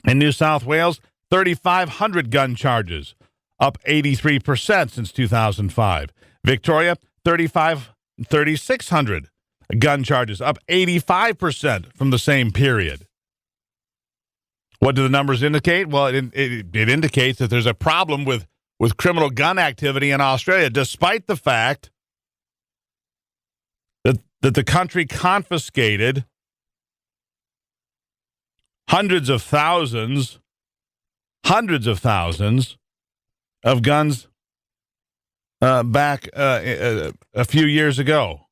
In New South Wales, 3,500 gun charges, up 83% since 2005. Victoria, 3,600 gun charges, up 85% from the same period. What do the numbers indicate? Well, it indicates that there's a problem with criminal gun activity in Australia, despite the fact that the country confiscated hundreds of thousands of guns back a few years ago.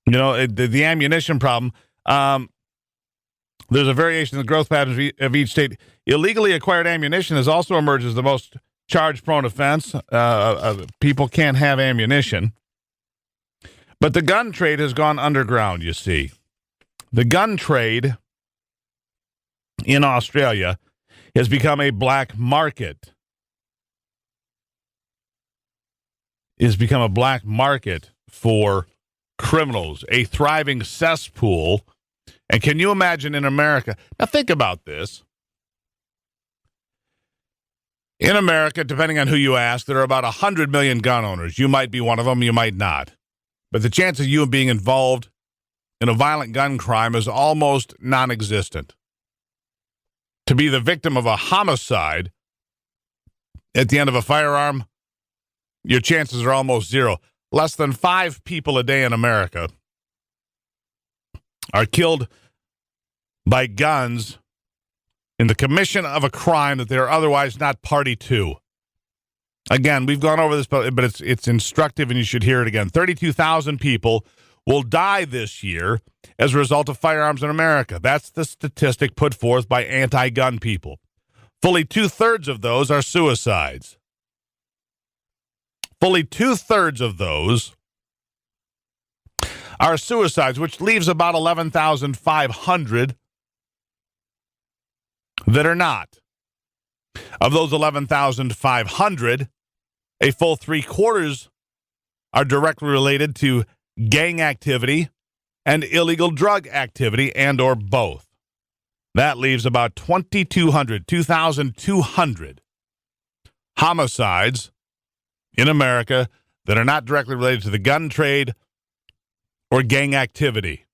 You know, the ammunition problem, there's a variation in the growth patterns of each state. Illegally acquired ammunition has also emerged as the most charge-prone offense. People can't have ammunition. But the gun trade has gone underground, you see. The gun trade in Australia has become a black market. It's become a black market for criminals, a thriving cesspool. And can you imagine in America? Now think about this. In America, depending on who you ask, there are about 100 million gun owners. You might be one of them, you might not. But the chance of you being involved in a violent gun crime is almost non-existent. To be the victim of a homicide at the end of a firearm, your chances are almost zero. Less than 5 people a day in America are killed by guns in the commission of a crime that they are otherwise not party to. Again, we've gone over this, but it's instructive and you should hear it again. 32,000 people will die this year as a result of firearms in America. That's the statistic put forth by anti-gun people. Fully 2/3 of those are suicides. Fully 2/3 of those are suicides, which leaves about 11,500 that are not. Of those 11,500, a full 3/4 are directly related to gang activity and illegal drug activity and or both. That leaves about 2,200 homicides in America that are not directly related to the gun trade or gang activity.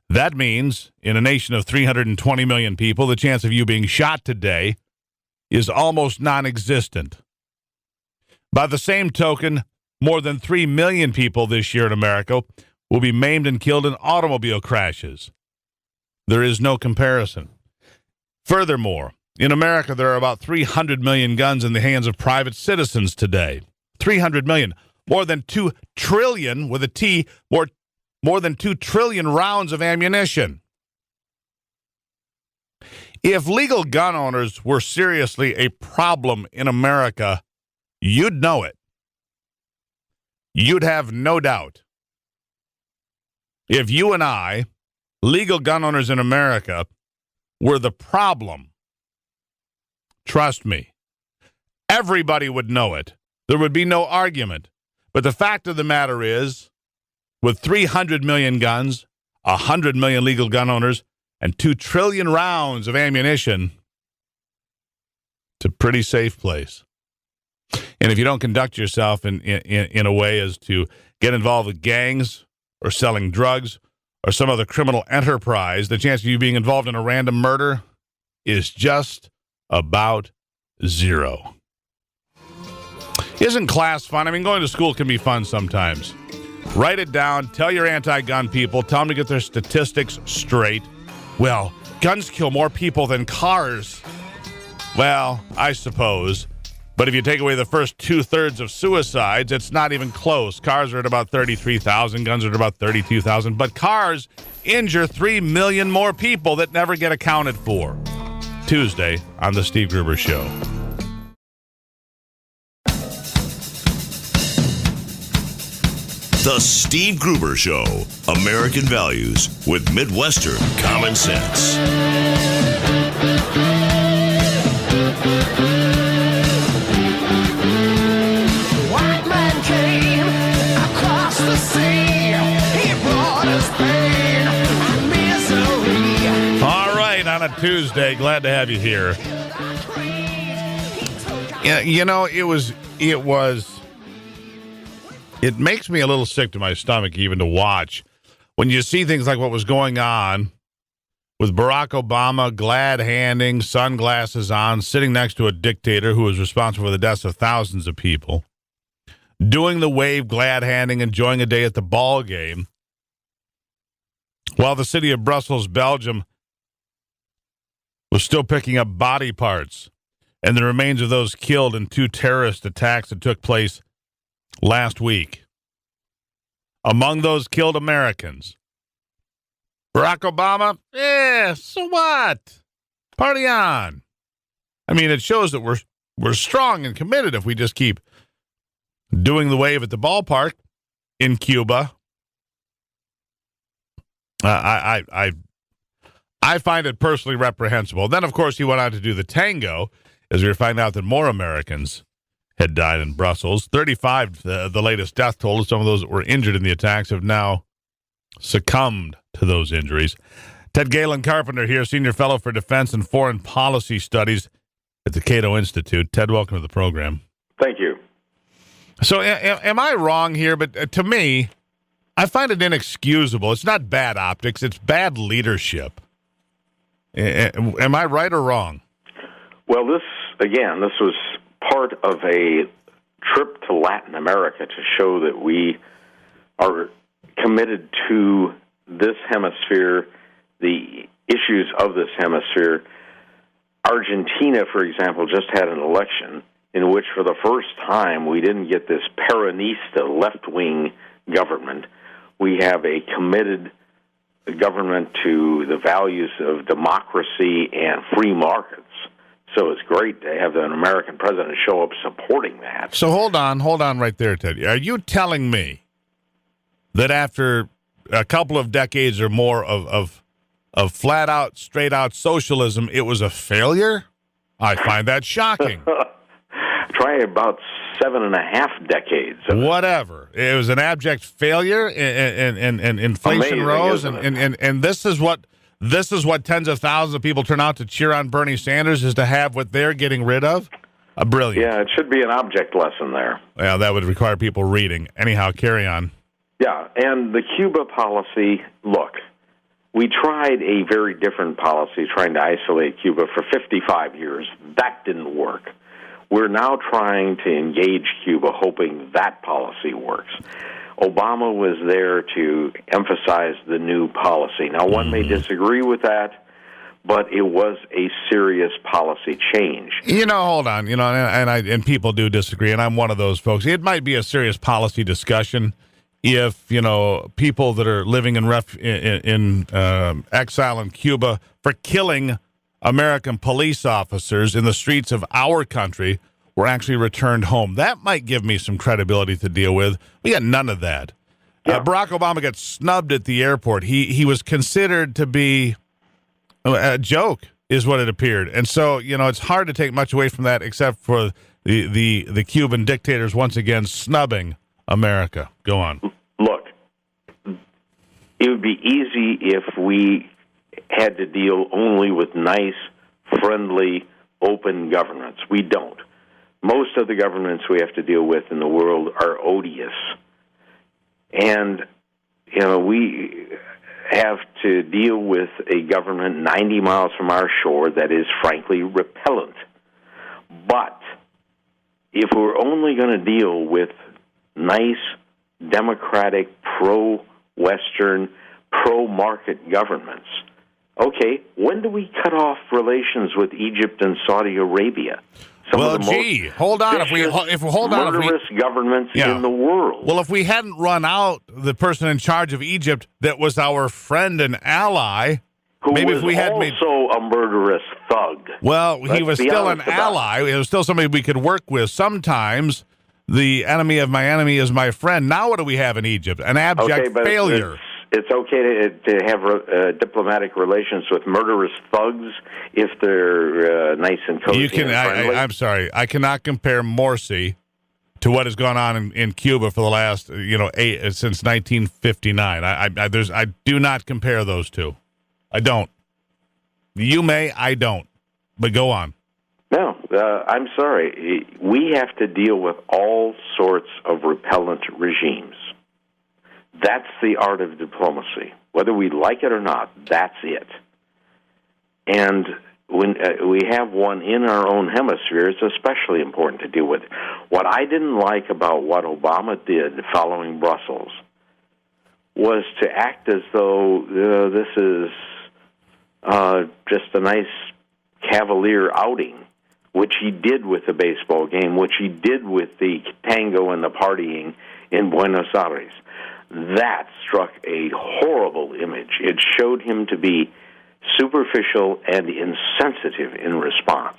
That means in a nation of 320 million people, the chance of you being shot today is almost non-existent. By the same token, more than 3 million people this year in America will be maimed and killed in automobile crashes. There is no comparison. Furthermore, in America, there are about 300 million guns in the hands of private citizens today. 300 million. More than 2 trillion, with a T, more than 2 trillion rounds of ammunition. If legal gun owners were seriously a problem in America, you'd know it. You'd have no doubt. If you and I, legal gun owners in America, were the problem, trust me, everybody would know it. There would be no argument. But the fact of the matter is, with 300 million guns, 100 million legal gun owners, and 2 trillion rounds of ammunition, it's a pretty safe place. And if you don't conduct yourself in a way as to get involved with gangs or selling drugs or some other criminal enterprise, the chance of you being involved in a random murder is just about zero. Isn't class fun? I mean, going to school can be fun sometimes. Write it down. Tell your anti-gun people. Tell them to get their statistics straight. Well, guns kill more people than cars. Well, I suppose. But if you take away the first 2/3 of suicides, it's not even close. Cars are at about 33,000. Guns are at about 32,000. But cars injure 3 million more people that never get accounted for. Tuesday on The Steve Gruber Show. The Steve Gruber Show. American values with Midwestern common sense. White man came across the sea. He brought us pain and misery. All right, on a Tuesday, glad to have you here. Yeah, you know, it makes me a little sick to my stomach even to watch when you see things like what was going on with Barack Obama glad-handing, sunglasses on, sitting next to a dictator who was responsible for the deaths of thousands of people, doing the wave glad-handing, enjoying a day at the ball game. while the city of Brussels, Belgium, was still picking up body parts and the remains of those killed in 2 terrorist attacks that took place last week. Among those killed Americans, Barack Obama, so what? Party on. I mean, it shows that we're strong and committed if we just keep doing the wave at the ballpark in Cuba. I find it personally reprehensible. Then, of course, he went on to do the tango as we find out that more Americans had died in Brussels. 35, the latest death toll. Some of those that were injured in the attacks have now succumbed to those injuries. Ted Galen Carpenter here, Senior Fellow for Defense and Foreign Policy Studies at the Cato Institute. Ted, welcome to the program. Thank you. So am I wrong here? But to me, I find it inexcusable. It's not bad optics. It's bad leadership. Am I right or wrong? Well, this was part of a trip to Latin America to show that we are committed to this hemisphere, the issues of this hemisphere. Argentina, for example, just had an election in which for the first time we didn't get this Peronista left-wing government. We have a committed government to the values of democracy and free markets. So it's great to have an American president show up supporting that. So hold on right there, Ted. Are you telling me that after a couple of decades or more of flat-out, straight-out socialism, it was a failure? I find that shocking. Try about 7.5 decades. Whatever. It was an abject failure, and inflation rose, and this is what tens of thousands of people turn out to cheer on Bernie Sanders, is to have what they're getting rid of. Brilliant. Yeah, it should be an object lesson there. Yeah, that would require people reading. Anyhow, carry on. Yeah, and the Cuba policy, look, we tried a very different policy trying to isolate Cuba for 55 years. That didn't work. We're now trying to engage Cuba, hoping that policy works. Obama was there to emphasize the new policy. Now, one may disagree with that, but it was a serious policy change. Hold on. And people do disagree, and I'm one of those folks. It might be a serious policy discussion if, people that are living in exile in Cuba for killing American police officers in the streets of our country were actually returned home. That might give me some credibility to deal with. We got none of that. Yeah. Barack Obama got snubbed at the airport. He was considered to be a joke, is what it appeared. And so, it's hard to take much away from that except for the Cuban dictators once again snubbing America. Go on. Look, it would be easy if we had to deal only with nice, friendly, open governments. We don't. Most of the governments we have to deal with in the world are odious. And, we have to deal with a government 90 miles from our shore that is, frankly, repellent. But if we're only going to deal with nice, democratic, pro-Western, pro-market governments, okay, when do we cut off relations with Egypt and Saudi Arabia? Hold on. Murderous governments in the world. Well, if we hadn't run out the person in charge of Egypt that was our friend and ally, who was also a murderous thug. Well, he was still an ally. It was still somebody we could work with. Sometimes the enemy of my enemy is my friend. Now what do we have in Egypt? An abject failure. It's okay to have diplomatic relations with murderous thugs if they're nice and cozy and friendly. I'm sorry. I cannot compare Morsi to what has gone on in Cuba for the last, since 1959. I do not compare those two. I don't. You may, I don't. But go on. No, I'm sorry. We have to deal with all sorts of repellent regimes. That's the art of diplomacy. Whether we like it or not, that's it. And when we have one in our own hemisphere, it's especially important to deal with. What I didn't like about what Obama did following Brussels was to act as though this is just a nice cavalier outing, which he did with the baseball game, which he did with the tango and the partying in Buenos Aires. That struck a horrible image. It showed him to be superficial and insensitive in response.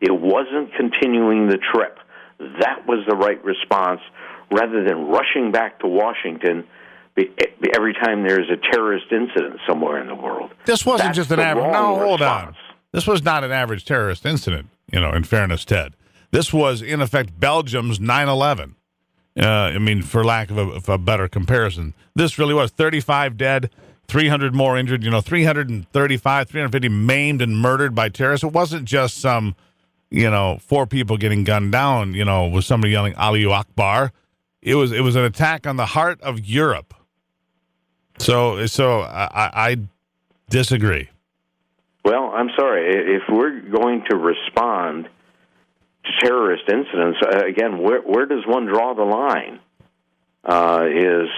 It wasn't continuing the trip. That was the right response, rather than rushing back to Washington every time there's a terrorist incident somewhere in the world. This wasn't just an average. No, hold on. This was not an average terrorist incident, in fairness, Ted. This was, in effect, Belgium's 9/11. For lack of a better comparison. This really was 35 dead, 300 more injured, 335, 350 maimed and murdered by terrorists. It wasn't just some, 4 people getting gunned down, with somebody yelling Allahu Akbar. It was an attack on the heart of Europe. So I disagree. Well, I'm sorry. If we're going to respond to terrorist incidents, again, where does one draw the line? Is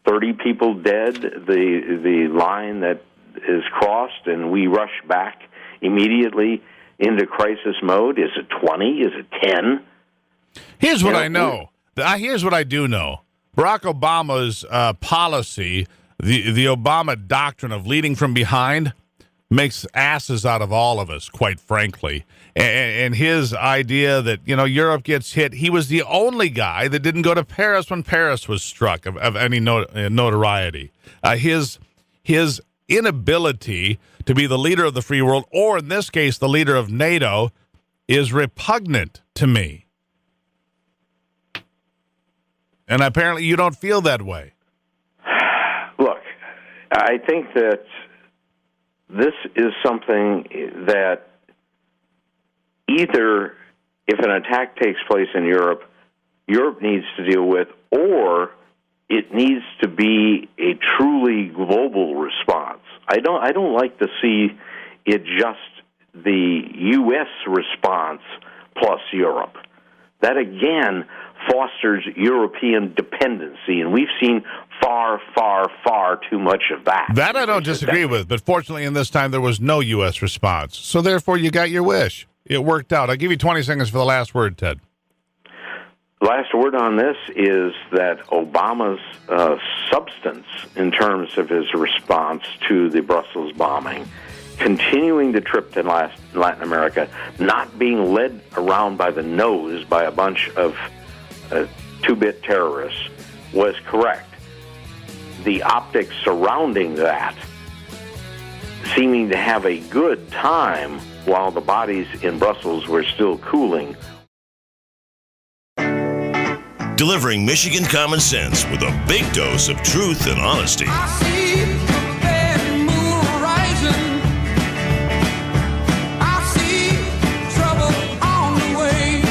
30 people dead the line that is crossed, and we rush back immediately into crisis mode? Is it 20? Is it 10? Here's what I know. Here's what I do know. Barack Obama's policy, the Obama doctrine of leading from behind, makes asses out of all of us, quite frankly. And his idea that, Europe gets hit, he was the only guy that didn't go to Paris when Paris was struck of any notoriety. His inability to be the leader of the free world, or in this case, the leader of NATO, is repugnant to me. And apparently you don't feel that way. Look, I think that this is something that either, if an attack takes place in Europe, Europe needs to deal with, or it needs to be a truly global response. I don't like to see it just the U.S. response plus Europe. That, again, fosters European dependency, and we've seen far, far, far too much of that. That I don't disagree with, but fortunately in this time there was no U.S. response. So therefore you got your wish. It worked out. I'll give you 20 seconds for the last word, Ted. Last word on this is that Obama's substance in terms of his response to the Brussels bombing, continuing the trip to Latin America, not being led around by the nose by a bunch of two-bit terrorists, was correct. The optics surrounding that, seeming to have a good time while the bodies in Brussels were still cooling. Delivering Michigan common sense with a big dose of truth and honesty. I see trouble on the way.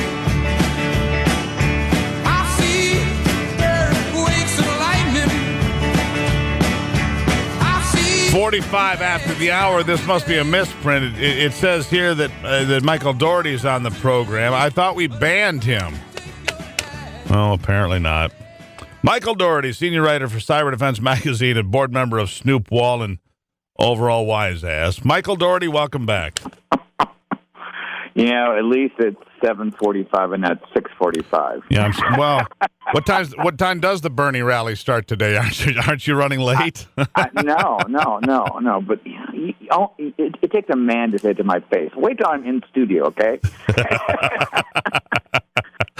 I see earthquakes and lightning. I see 45 after the hour. This must be a misprint. It says here that Michael Daugherty is on the program. I thought we banned him. Well, apparently not. Michael Daugherty, senior writer for Cyber Defense Magazine and board member of Snoop Wall and overall wise ass. Michael Daugherty, welcome back. At least it's 7:45 and not 6:45. Yeah. Well, what time does the Bernie rally start today? Aren't you running late? No. But it takes a man to say it to my face. Wait till I'm in studio, okay?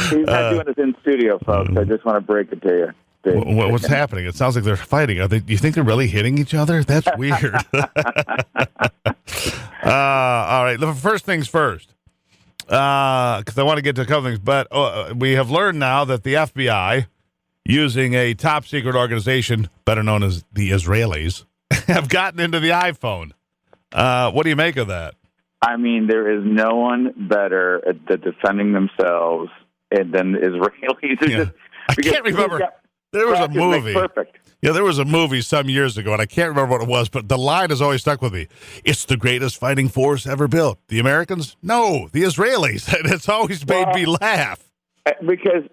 He's not doing this in studio, folks. I just want to break it to you. What's happening? It sounds like they're fighting. Do you think they're really hitting each other? That's weird. All right. First things first, because I want to get to a couple things. But we have learned now that the FBI, using a top secret organization, better known as the Israelis, have gotten into the iPhone. What do you make of that? I mean, there is no one better at defending themselves than the Israelis. Yeah. I can't remember. There was a movie. Perfect. Yeah, there was a movie some years ago, and I can't remember what it was, but the line has always stuck with me. It's the greatest fighting force ever built. The Americans? No, the Israelis. And it's always made me laugh. Because,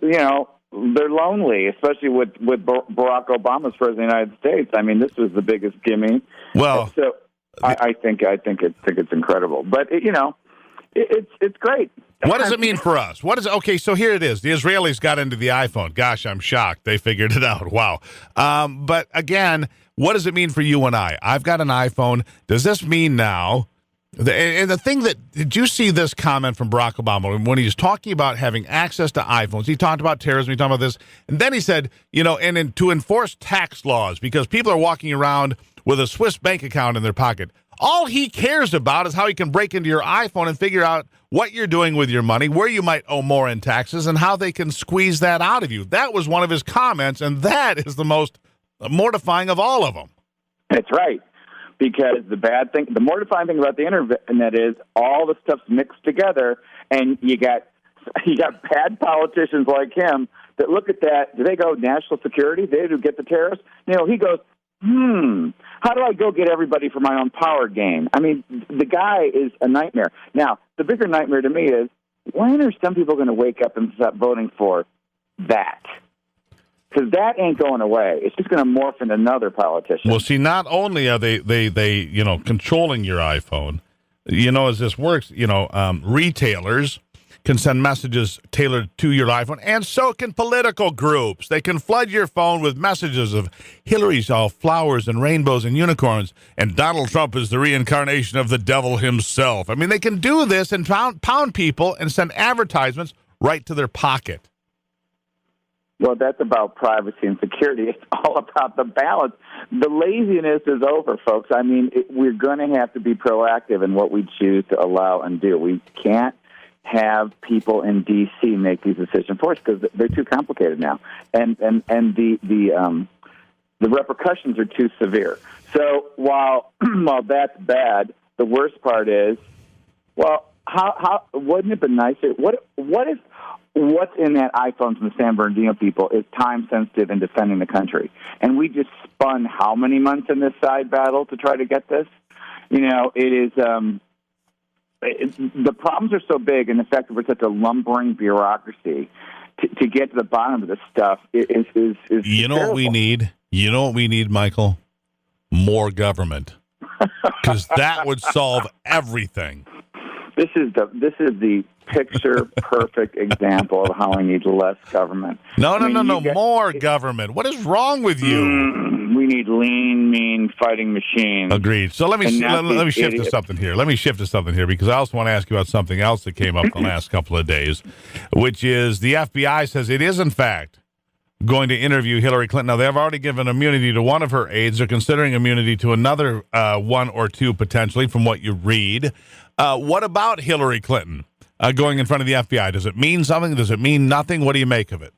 they're lonely, especially with Barack Obama as president of the United States. I mean, this was the biggest gimme. Well, so I think it's incredible, but it's great. What does it mean for us? Okay, so here it is. The Israelis got into the iPhone. Gosh, I'm shocked. They figured it out. Wow. But again, what does it mean for you and I? I've got an iPhone. Does this mean now? And the thing did you see this comment from Barack Obama when he was talking about having access to iPhones? He talked about terrorism. He talked about this. And then he said, to enforce tax laws because people are walking around with a Swiss bank account in their pocket. All he cares about is how he can break into your iPhone and figure out what you're doing with your money, where you might owe more in taxes, and how they can squeeze that out of you. That was one of his comments, and that is the most mortifying of all of them. That's right, because the mortifying thing about the internet is all the stuff's mixed together, and you got bad politicians like him that look at that. Do they go national security? They do get the terrorists? He goes, how do I go get everybody for my own power game? I mean, the guy is a nightmare. Now, the bigger nightmare to me is, when are some people going to wake up and stop voting for that? Because that ain't going away. It's just going to morph into another politician. Well, see, not only are they controlling your iPhone, as this works, retailers can send messages tailored to your iPhone, and so can political groups. They can flood your phone with messages of Hillary's all flowers and rainbows and unicorns, and Donald Trump is the reincarnation of the devil himself. I mean, they can do this and pound people and send advertisements right to their pocket. Well, that's about privacy and security. It's all about the balance. The laziness is over, folks. I mean, we're going to have to be proactive in what we choose to allow and do. We can't have people in D.C. make these decisions for us because they're too complicated now, and the repercussions are too severe. So while that's bad, the worst part is, how wouldn't it be nicer? What if what's in that iPhone from the San Bernardino people is time sensitive in defending the country, and we just spun how many months in this side battle to try to get this? It is. The problems are so big, and the fact that we're such a lumbering bureaucracy to get to the bottom of this stuff is You know what we need? You know what we need, Michael? More government, because that would solve everything. This is the picture perfect example of how we need less government. No, more government. What is wrong with you? We need lean, mean fighting machines. Agreed. So let me shift to something here. Let me shift to something here because I also want to ask you about something else that came up the last couple of days, which is the FBI says it is in fact going to interview Hillary Clinton. Now, they've already given immunity to one of her aides. They're considering immunity to another one or two potentially from what you read. What about Hillary Clinton going in front of the FBI? Does it mean something? Does it mean nothing? What do you make of it?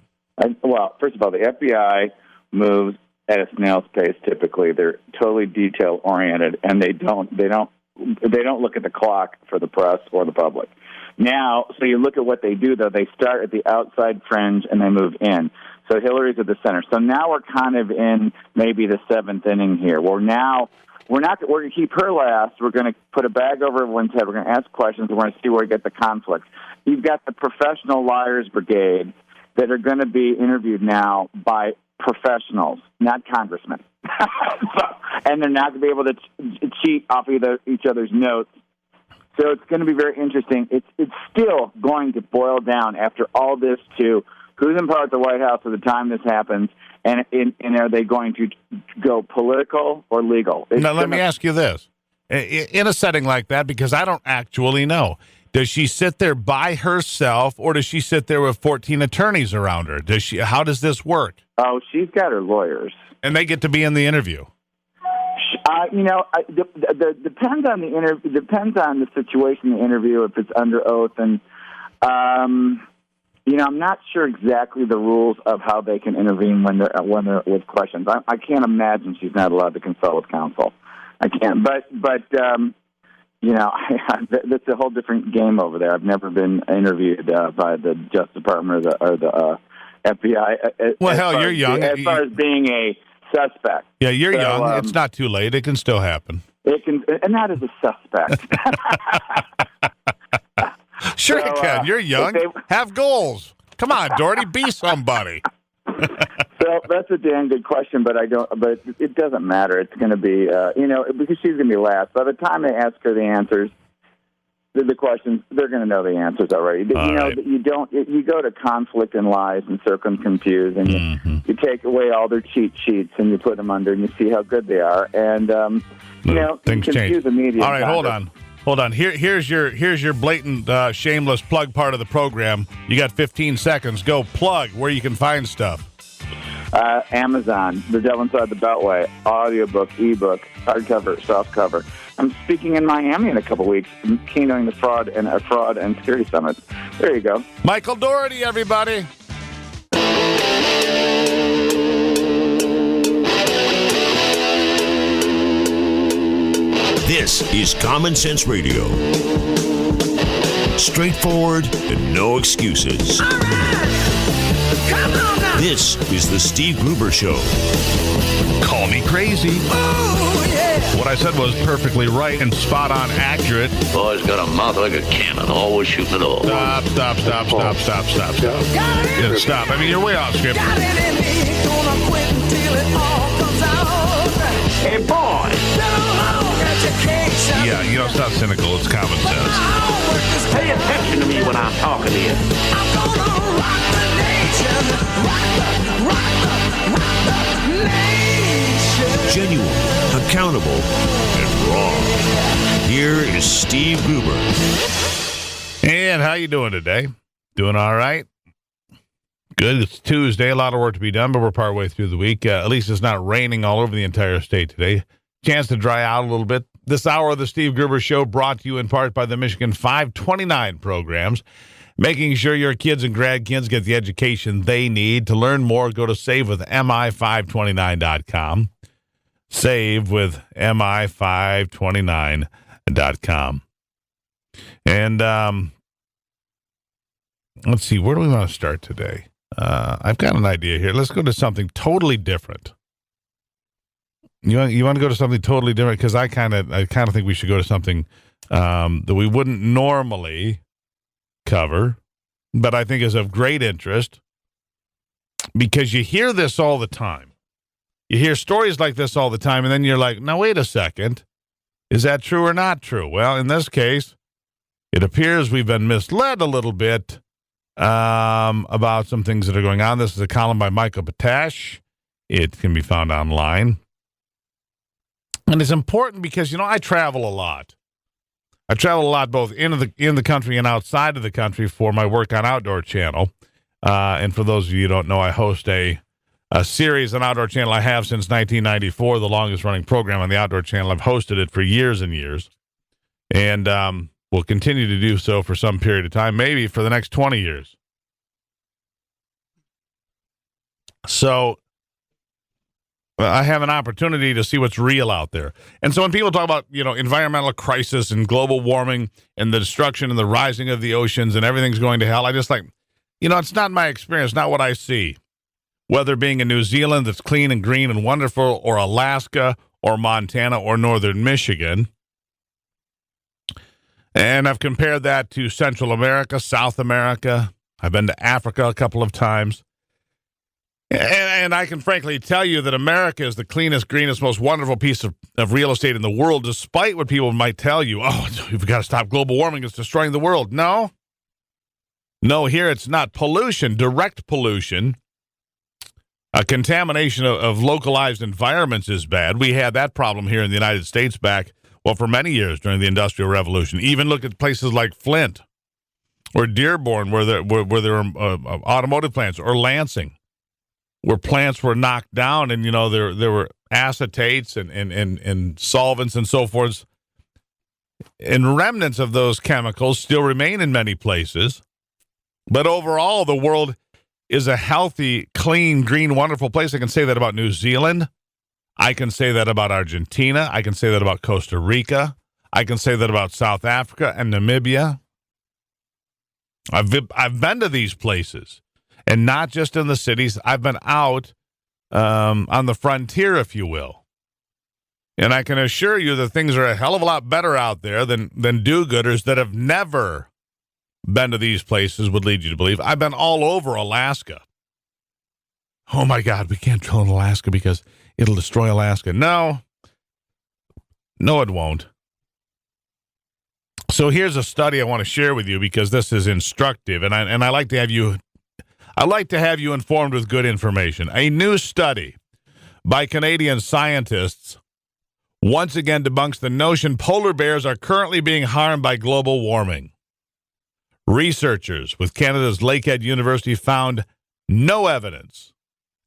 Well, first of all, the FBI moves at a snail's pace. Typically, they're totally detail oriented, and they don't look at the clock for the press or the public. Now, so you look at what they do, though. They start at the outside fringe and they move in. So Hillary's at the center. So now we're kind of in maybe the seventh inning here. We're going to keep her last. We're going to put a bag over everyone's head. We're going to ask questions. We're going to see where we get the conflict. You've got the professional liars brigade that are going to be interviewed now by professionals, not congressmen. And they're not going to be able to cheat off each other's notes. So it's going to be very interesting. It's still going to boil down after all this to who's in power at the White House at the time this happens, and are they going to go political or legal? Now, let me ask you this. In a setting like that, because I don't actually know, does she sit there by herself, or does she sit there with 14 attorneys around her? How does this work? Oh, she's got her lawyers. And they get to be in the interview. Depends on the interview. Depends on the situation, the interview, if it's under oath, and I'm not sure exactly the rules of how they can intervene when they're with questions. I can't imagine she's not allowed to consult with counsel. I can't, but that's a whole different game over there. I've never been interviewed by the Justice Department or the FBI. Well, hell, you're young. As far as being a suspect. Yeah, you're young. It's not too late. It can still happen. It can, and not as a suspect. Sure, it can. You're young. Have goals. Come on, Daugherty, be somebody. So that's a damn good question, but it doesn't matter. It's going to be, because she's going to be last. By the time they ask her the answers, the questions, they're going to know the answers already. You go to conflict and lies and circumconfuse, and you take away all their cheat sheets and you put them under, and you see how good they are. And things you confuse change. the media. All right, hold on. Here's your blatant, shameless plug part of the program. You got 15 seconds. Go plug where you can find stuff. Amazon, The Devil Inside the Beltway, audiobook, ebook, hardcover, softcover. I'm speaking in Miami in a couple weeks, keynoting the fraud and security summit. There you go. Michael Daugherty, everybody. This is Common Sense Radio. Straightforward and no excuses. All right. Come on now. This is the Steve Gruber Show. Call me crazy. Oh, yeah. What I said was perfectly right and spot on accurate. Boy's got a mouth like a cannon, always shooting it all. Stop. Yeah, stop. I mean, you're way off script. Got it in me. Gonna quit until it all comes out. Hey, boy. Been a long education. Yeah, it's not cynical. It's common sense. Pay attention to me when I'm talking to you. I'm gonna rock the nation. Rock the nation. Genuine, accountable, and raw. Here is Steve Gruber. And how you doing today? Doing all right? Good. It's Tuesday. A lot of work to be done, but we're partway through the week. At least it's not raining all over the entire state today. Chance to dry out a little bit. This hour of the Steve Gruber Show brought to you in part by the Michigan 529 programs, making sure your kids and grandkids get the education they need. To learn more, go to savewithmi529.com. Savewithmi529.com. And let's see, where do we want to start today? I've got an idea here. Let's go to something totally different. You want to go to something totally different? Because I kind of think we should go to something that we wouldn't normally cover, but I think is of great interest because you hear this all the time. You hear stories like this all the time, and then you're like, now, wait a second. Is that true or not true? Well, in this case, it appears we've been misled a little bit about some things that are going on. This is a column by Michael Patash. It can be found online. And it's important because, I travel a lot. I travel a lot both in the country and outside of the country for my work on Outdoor Channel. And for those of you who don't know, I host a series on Outdoor Channel I have since 1994, the longest running program on the Outdoor Channel. I've hosted it for years and years. And will continue to do so for some period of time, maybe for the next 20 years. So I have an opportunity to see what's real out there. And so when people talk about, environmental crisis and global warming and the destruction and the rising of the oceans and everything's going to hell, I just it's not my experience, not what I see. Whether being in New Zealand that's clean and green and wonderful, or Alaska or Montana or northern Michigan. And I've compared that to Central America, South America. I've been to Africa a couple of times. And I can frankly tell you that America is the cleanest, greenest, most wonderful piece of real estate in the world, despite what people might tell you. Oh, we've got to stop global warming. It's destroying the world. No, here it's not. Pollution, direct pollution, a contamination of localized environments is bad. We had that problem here in the United States for many years during the Industrial Revolution. Even look at places like Flint or Dearborn, where there were automotive plants, or Lansing, where plants were knocked down, and there were acetates and solvents and so forth, and remnants of those chemicals still remain in many places. But overall, the world is a healthy, clean, green, wonderful place. I can say that about New Zealand. I can say that about Argentina. I can say that about Costa Rica. I can say that about South Africa and Namibia. I've been to these places. And not just in the cities. I've been out on the frontier, if you will. And I can assure you that things are a hell of a lot better out there than do-gooders that have never been to these places would lead you to believe. I've been all over Alaska. Oh, my God, we can't drill in Alaska because it'll destroy Alaska. No, it won't. So here's a study I want to share with you because this is instructive, and I like to have you informed with good information. A new study by Canadian scientists once again debunks the notion polar bears are currently being harmed by global warming. Researchers with Canada's Lakehead University found no evidence.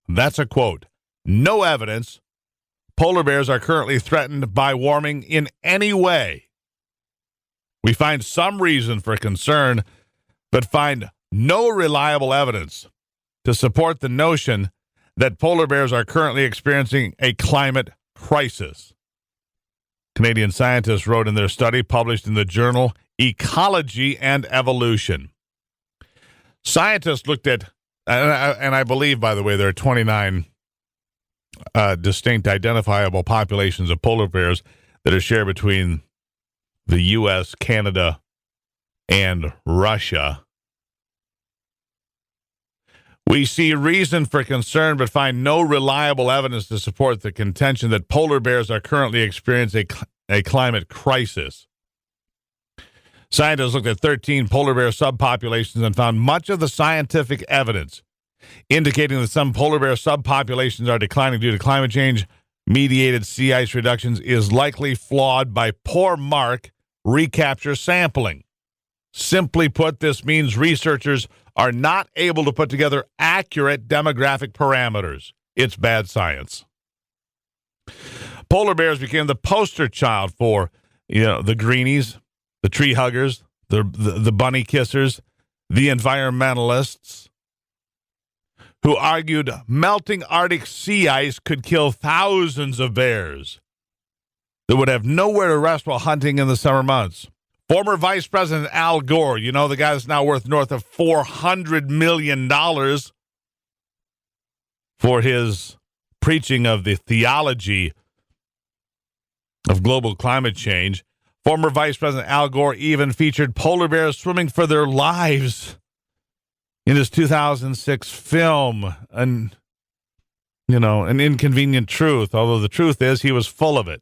That's a quote. No evidence polar bears are currently threatened by warming in any way. We find some reason for concern, but find no reliable evidence to support the notion that polar bears are currently experiencing a climate crisis. Canadian scientists wrote in their study published in the journal Ecology and Evolution. Scientists looked at, and I believe, by the way, there are 29 distinct identifiable populations of polar bears that are shared between the U.S., Canada, and Russia. We see reason for concern, but find no reliable evidence to support the contention that polar bears are currently experiencing a climate crisis. Scientists looked at 13 polar bear subpopulations and found much of the scientific evidence indicating that some polar bear subpopulations are declining due to climate change-mediated sea ice reductions is likely flawed by poor mark recapture sampling. Simply put, this means researchers are not able to put together accurate demographic parameters. It's bad science. Polar bears became the poster child for, the greenies, the tree huggers, the bunny kissers, the environmentalists who argued melting Arctic sea ice could kill thousands of bears that would have nowhere to rest while hunting in the summer months. Former Vice President Al Gore, the guy that's now worth north of $400 million for his preaching of the theology of global climate change. Former Vice President Al Gore even featured polar bears swimming for their lives in his 2006 film, an Inconvenient Truth, although the truth is he was full of it.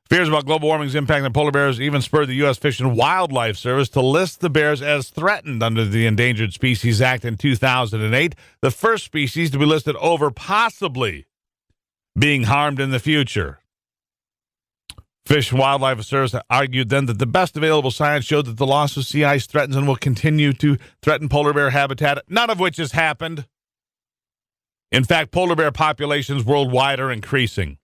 Fears about global warming's impact on polar bears even spurred the U.S. Fish and Wildlife Service to list the bears as threatened under the Endangered Species Act in 2008, the first species to be listed over possibly being harmed in the future. Fish and Wildlife Service argued then that the best available science showed that the loss of sea ice threatens and will continue to threaten polar bear habitat, none of which has happened. In fact, polar bear populations worldwide are increasing.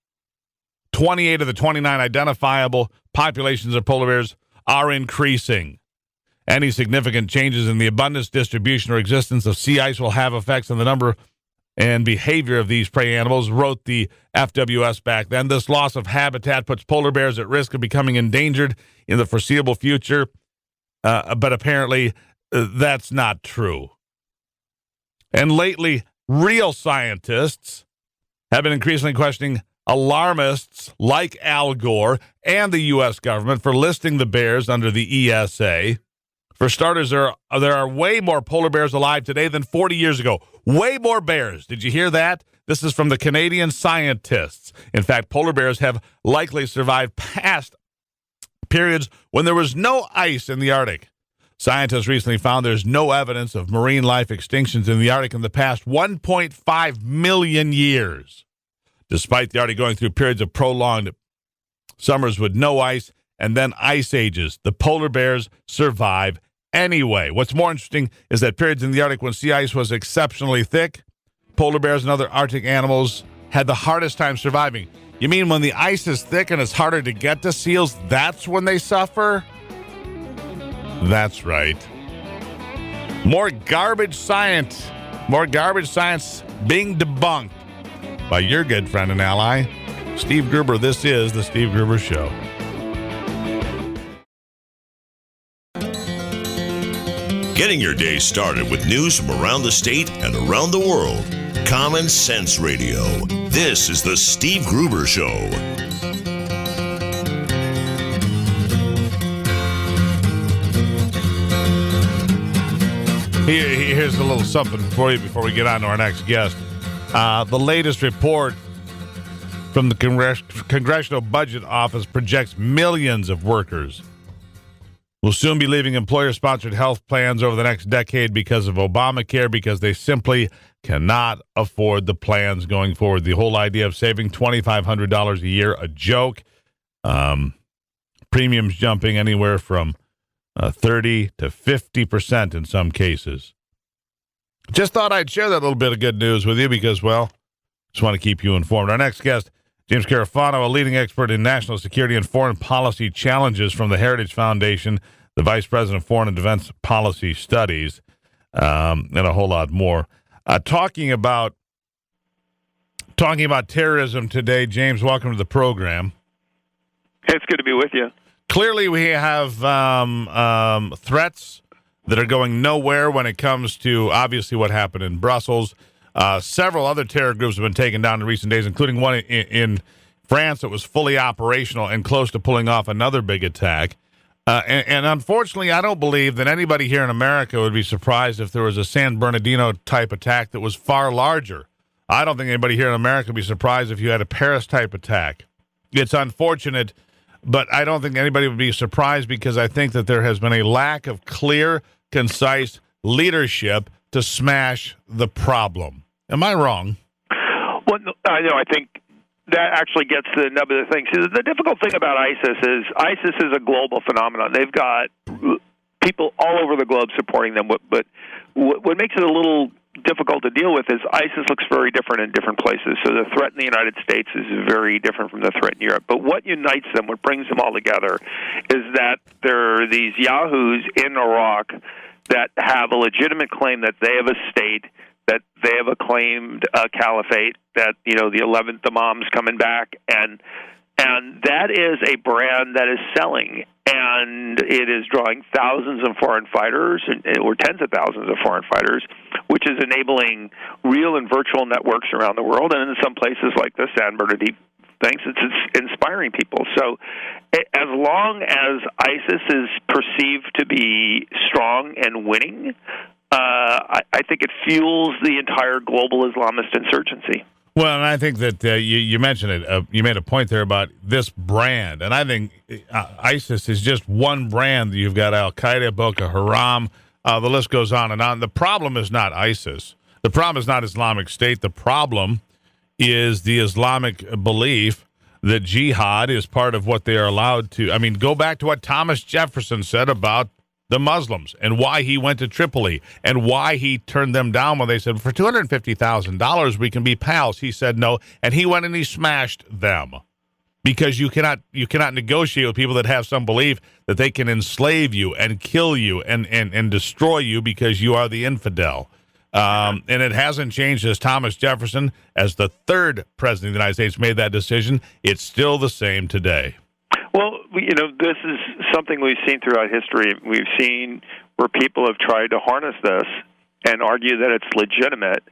28 of the 29 identifiable populations of polar bears are increasing. Any significant changes in the abundance, distribution, or existence of sea ice will have effects on the number and behavior of these prey animals, wrote the FWS back then. This loss of habitat puts polar bears at risk of becoming endangered in the foreseeable future, but apparently that's not true. And lately, real scientists have been increasingly questioning alarmists like Al Gore and the U.S. government for listing the bears under the ESA. For starters, there are way more polar bears alive today than 40 years ago. Way more bears. Did you hear that? This is from the Canadian scientists. In fact, polar bears have likely survived past periods when there was no ice in the Arctic. Scientists recently found there's no evidence of marine life extinctions in the Arctic in the past 1.5 million years. Despite the Arctic going through periods of prolonged summers with no ice and then ice ages, the polar bears survive anyway. What's more interesting is that periods in the Arctic when sea ice was exceptionally thick, polar bears and other Arctic animals had the hardest time surviving. You mean when the ice is thick and it's harder to get to seals, that's when they suffer? That's right. More garbage science being debunked by your good friend and ally, Steve Gruber. This is The Steve Gruber Show. Getting your day started with news from around the state and around the world. Common Sense Radio. This is The Steve Gruber Show. Here's a little something for you before we get on to our next guest. The latest report from the Congressional Budget Office projects millions of workers will soon be leaving employer-sponsored health plans over the next decade because of Obamacare, because they simply cannot afford the plans going forward. The whole idea of saving $2,500 a year, a joke. Premiums jumping anywhere from 30 to 50% in some cases. Just thought I'd share that little bit of good news with you because, well, just want to keep you informed. Our next guest, James Carafano, a leading expert in national security and foreign policy challenges from the Heritage Foundation, the Vice President of Foreign and Defense Policy Studies, and a whole lot more. Talking about terrorism today. James, welcome to the program. It's good to be with you. Clearly, we have threats that are going nowhere when it comes to, obviously, what happened in Brussels. Several other terror groups have been taken down in recent days, including one in France that was fully operational and close to pulling off another big attack. And unfortunately, I don't believe that anybody here in America would be surprised if there was a San Bernardino-type attack that was far larger. I don't think anybody here in America would be surprised if you had a Paris-type attack. It's unfortunate, but I don't think anybody would be surprised because I think that there has been a lack of clear, concise leadership to smash the problem. Am I wrong? Well, I think that actually gets to the nub of the thing. See, the difficult thing about ISIS is a global phenomenon. They've got people all over the globe supporting them, but what makes it a little difficult to deal with is ISIS looks very different in different places. So the threat in the United States is very different from the threat in Europe. But what unites them, what brings them all together, is that there are these yahoos in Iraq that have a legitimate claim that they have a state, that they have a claimed caliphate, that, you know, the 11th Imam's coming back, and that is a brand that is selling, and it is drawing thousands of foreign fighters, or tens of thousands of foreign fighters, which is enabling real and virtual networks around the world, and in some places like the San Bernardino things, it's inspiring people. So as long as ISIS is perceived to be strong and winning, I think it fuels the entire global Islamist insurgency. Well, and I think that you mentioned it. You made a point there about this brand, and I think ISIS is just one brand. You've got Al-Qaeda, Boko Haram, the list goes on and on. The problem is not ISIS. The problem is not Islamic State. The problem is the Islamic belief that jihad is part of what they are allowed to. I mean, go back to what Thomas Jefferson said about the Muslims and why he went to Tripoli and why he turned them down when they said, for $250,000, we can be pals. He said no, and he went and he smashed them because you cannot negotiate with people that have some belief that they can enslave you and kill you and destroy you because you are the infidel. And it hasn't changed as Thomas Jefferson, as the third president of the United States, made that decision. It's still the same today. Well, this is something we've seen throughout history. We've seen where people have tried to harness this and argue that it's legitimate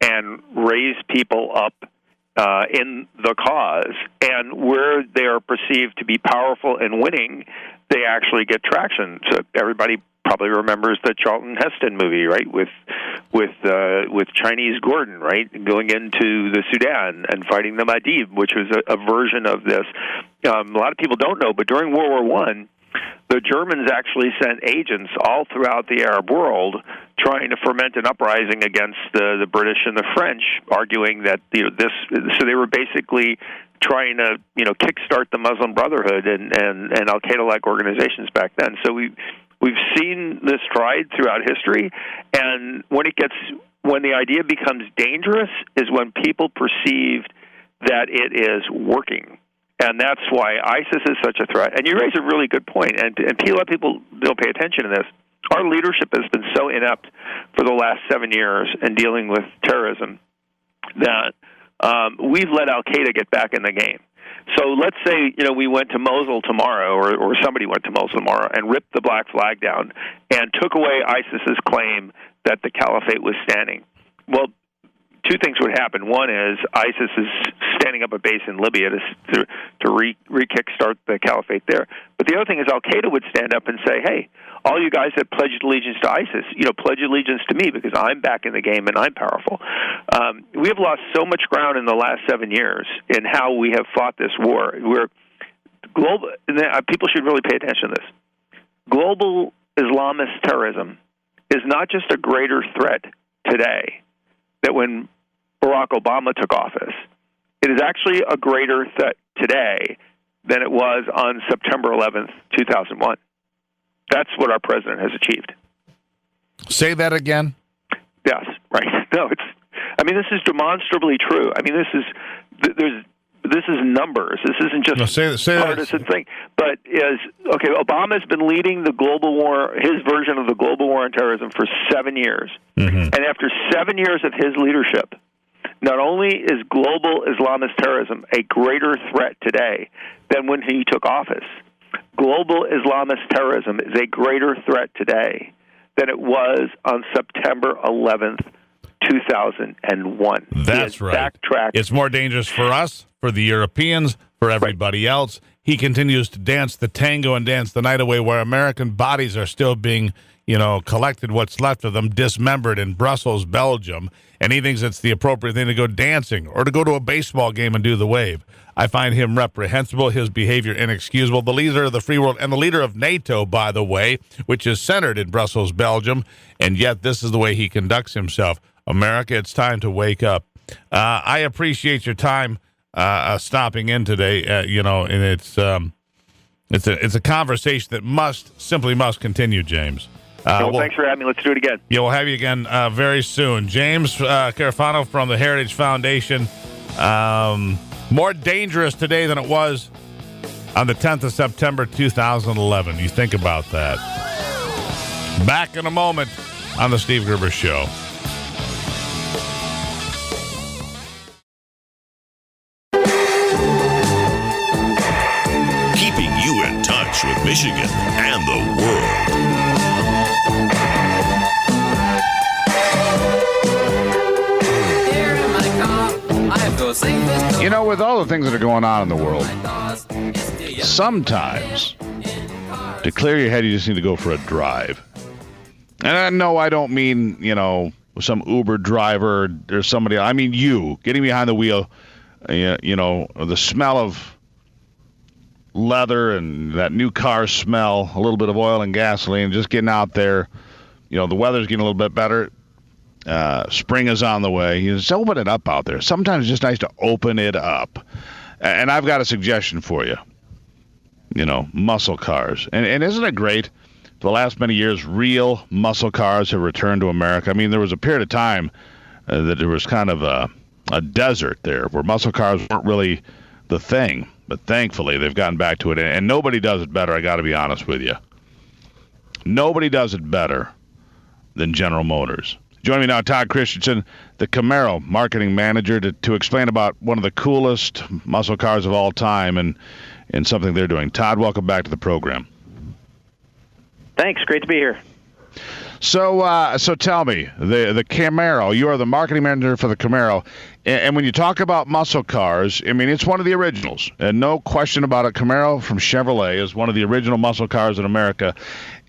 and raise people up in the cause. And where they are perceived to be powerful and winning, they actually get traction. So everybody probably remembers the Charlton Heston movie, right, with Chinese Gordon, right, going into the Sudan and fighting the Mahdi, which was a version of this. A lot of people don't know, but during World War I, the Germans actually sent agents all throughout the Arab world trying to foment an uprising against the British and the French, arguing that so they were basically trying to kickstart the Muslim Brotherhood and Al-Qaeda-like organizations back then. So we've seen this tried throughout history, and when the idea becomes dangerous is when people perceive that it is working. And that's why ISIS is such a threat. And you raise a really good point, and a lot of people don't pay attention to this. Our leadership has been so inept for the last 7 years in dealing with terrorism that we've let Al-Qaeda get back in the game. So let's say we went to Mosul tomorrow, or somebody went to Mosul tomorrow and ripped the black flag down and took away ISIS's claim that the caliphate was standing. Well, two things would happen. One is ISIS is standing up a base in Libya to re-kickstart the caliphate there. But the other thing is Al-Qaeda would stand up and say, hey, all you guys that pledged allegiance to ISIS, pledge allegiance to me because I'm back in the game and I'm powerful. We have lost so much ground in the last 7 years in how we have fought this war. Global, people should really pay attention to this. Global Islamist terrorism is not just a greater threat today that when Barack Obama took office. It is actually a greater threat today than it was on September 11th, 2001. That's what our president has achieved. Say that again? Yes, right. No, this is demonstrably true. This is numbers. This isn't just partisan thing. But Obama's been leading the global war, his version of the global war on terrorism for 7 years. Mm-hmm. And after 7 years of his leadership, not only is global Islamist terrorism a greater threat today than when he took office, global Islamist terrorism is a greater threat today than it was on September 11th, 2001. That's right. Backtracked. It's more dangerous for us, for the Europeans, for everybody else. He continues to dance the tango and dance the night away where American bodies are still being, collected, what's left of them, dismembered in Brussels, Belgium, and he thinks it's the appropriate thing to go dancing or to go to a baseball game and do the wave. I find him reprehensible, his behavior inexcusable. The leader of the free world and the leader of NATO, by the way, which is centered in Brussels, Belgium, and yet this is the way he conducts himself. America, it's time to wake up. I appreciate your time stopping in today, and it's a conversation that simply must continue, James. Thanks for having me. Let's do it again. Yeah, we'll have you again very soon. James Carafano from the Heritage Foundation. More dangerous today than it was on the 10th of September, 2011. You think about that. Back in a moment on the Steve Gruber Show. Keeping you in touch with Michigan and the world. With all the things that are going on in the world, sometimes to clear your head, you just need to go for a drive. And no, I don't mean, some Uber driver or somebody. I mean you getting behind the wheel, the smell of leather and that new car smell, a little bit of oil and gasoline, just getting out there. The weather's getting a little bit better. Spring is on the way. You just open it up out there. Sometimes it's just nice to open it up. And I've got a suggestion for you. Muscle cars. And isn't it great? For the last many years, real muscle cars have returned to America. There was a period of time that there was kind of a desert there where muscle cars weren't really the thing. But thankfully, they've gotten back to it. And nobody does it better, I got to be honest with you. Nobody does it better than General Motors. Joining me now, Todd Christensen, the Camaro marketing manager, to explain about one of the coolest muscle cars of all time and something they're doing. Todd, welcome back to the program. Thanks. Great to be here. So tell me, the Camaro, you are the marketing manager for the Camaro. And when you talk about muscle cars, it's one of the originals. And no question about it, Camaro from Chevrolet is one of the original muscle cars in America.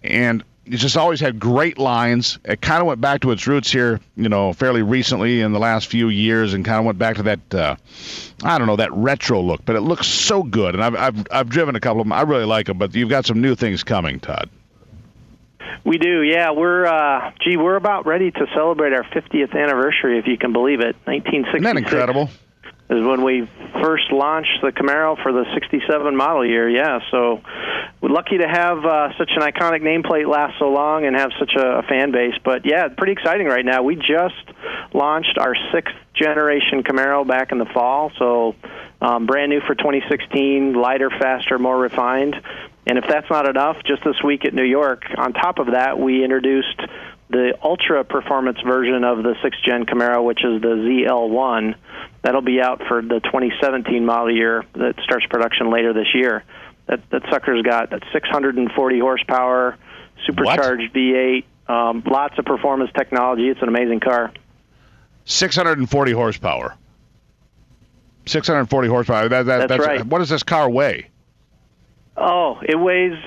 And it's just always had great lines. It kind of went back to its roots here, fairly recently in the last few years, and kind of went back to that, that retro look. But it looks so good, and I've driven a couple of them. I really like them, but you've got some new things coming, Todd. We do, yeah. We're about ready to celebrate our 50th anniversary, if you can believe it. 1966. Isn't that incredible? Is when we first launched the Camaro for the 67 model year, yeah. So we're lucky to have such an iconic nameplate last so long and have such a fan base. But, yeah, pretty exciting right now. We just launched our 6th generation Camaro back in the fall, so brand new for 2016, lighter, faster, more refined. And if that's not enough, just this week at New York, on top of that, we introduced the ultra-performance version of the 6th Gen Camaro, which is the ZL1. That'll be out for the 2017 model year that starts production later this year. That sucker's got 640 horsepower, supercharged V8, lots of performance technology. It's an amazing car. 640 horsepower. 640 horsepower. That's right. What does this car weigh? Oh, it weighs,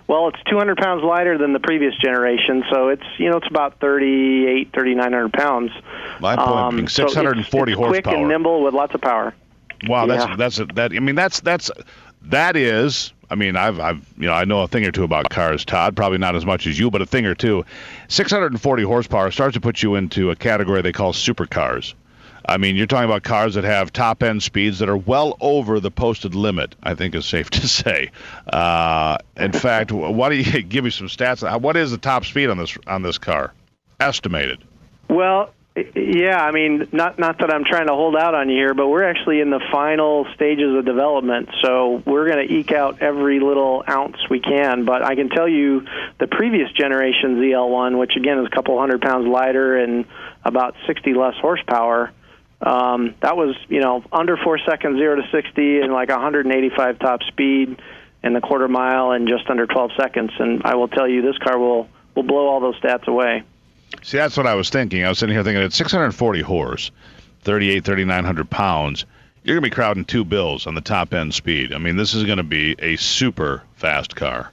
it's 200 pounds lighter than the previous generation, so it's about 3,900 pounds. My point being 640 it's horsepower. Quick and nimble with lots of power. Wow, Yeah. I know a thing or two about cars, Todd. Probably not as much as you, but a thing or two. 640 horsepower starts to put you into a category they call supercars. I mean, you're talking about cars that have top-end speeds that are well over the posted limit, I think is safe to say. In fact, why don't you give me some stats? What is the top speed on this car? Estimated. Well, yeah, I mean, not that I'm trying to hold out on you here, but we're actually in the final stages of development, so we're going to eke out every little ounce we can. But I can tell you the previous generation ZL1, which again is a couple hundred pounds lighter and about 60 less horsepower, that was, under 4 seconds, 0 to 60, and like 185 top speed in the quarter mile in just under 12 seconds. And I will tell you, this car will blow all those stats away. See, that's what I was thinking. I was sitting here thinking at 640 horse, 3,900 pounds, you're going to be crowding 2 bills on the top-end speed. I mean, this is going to be a super fast car.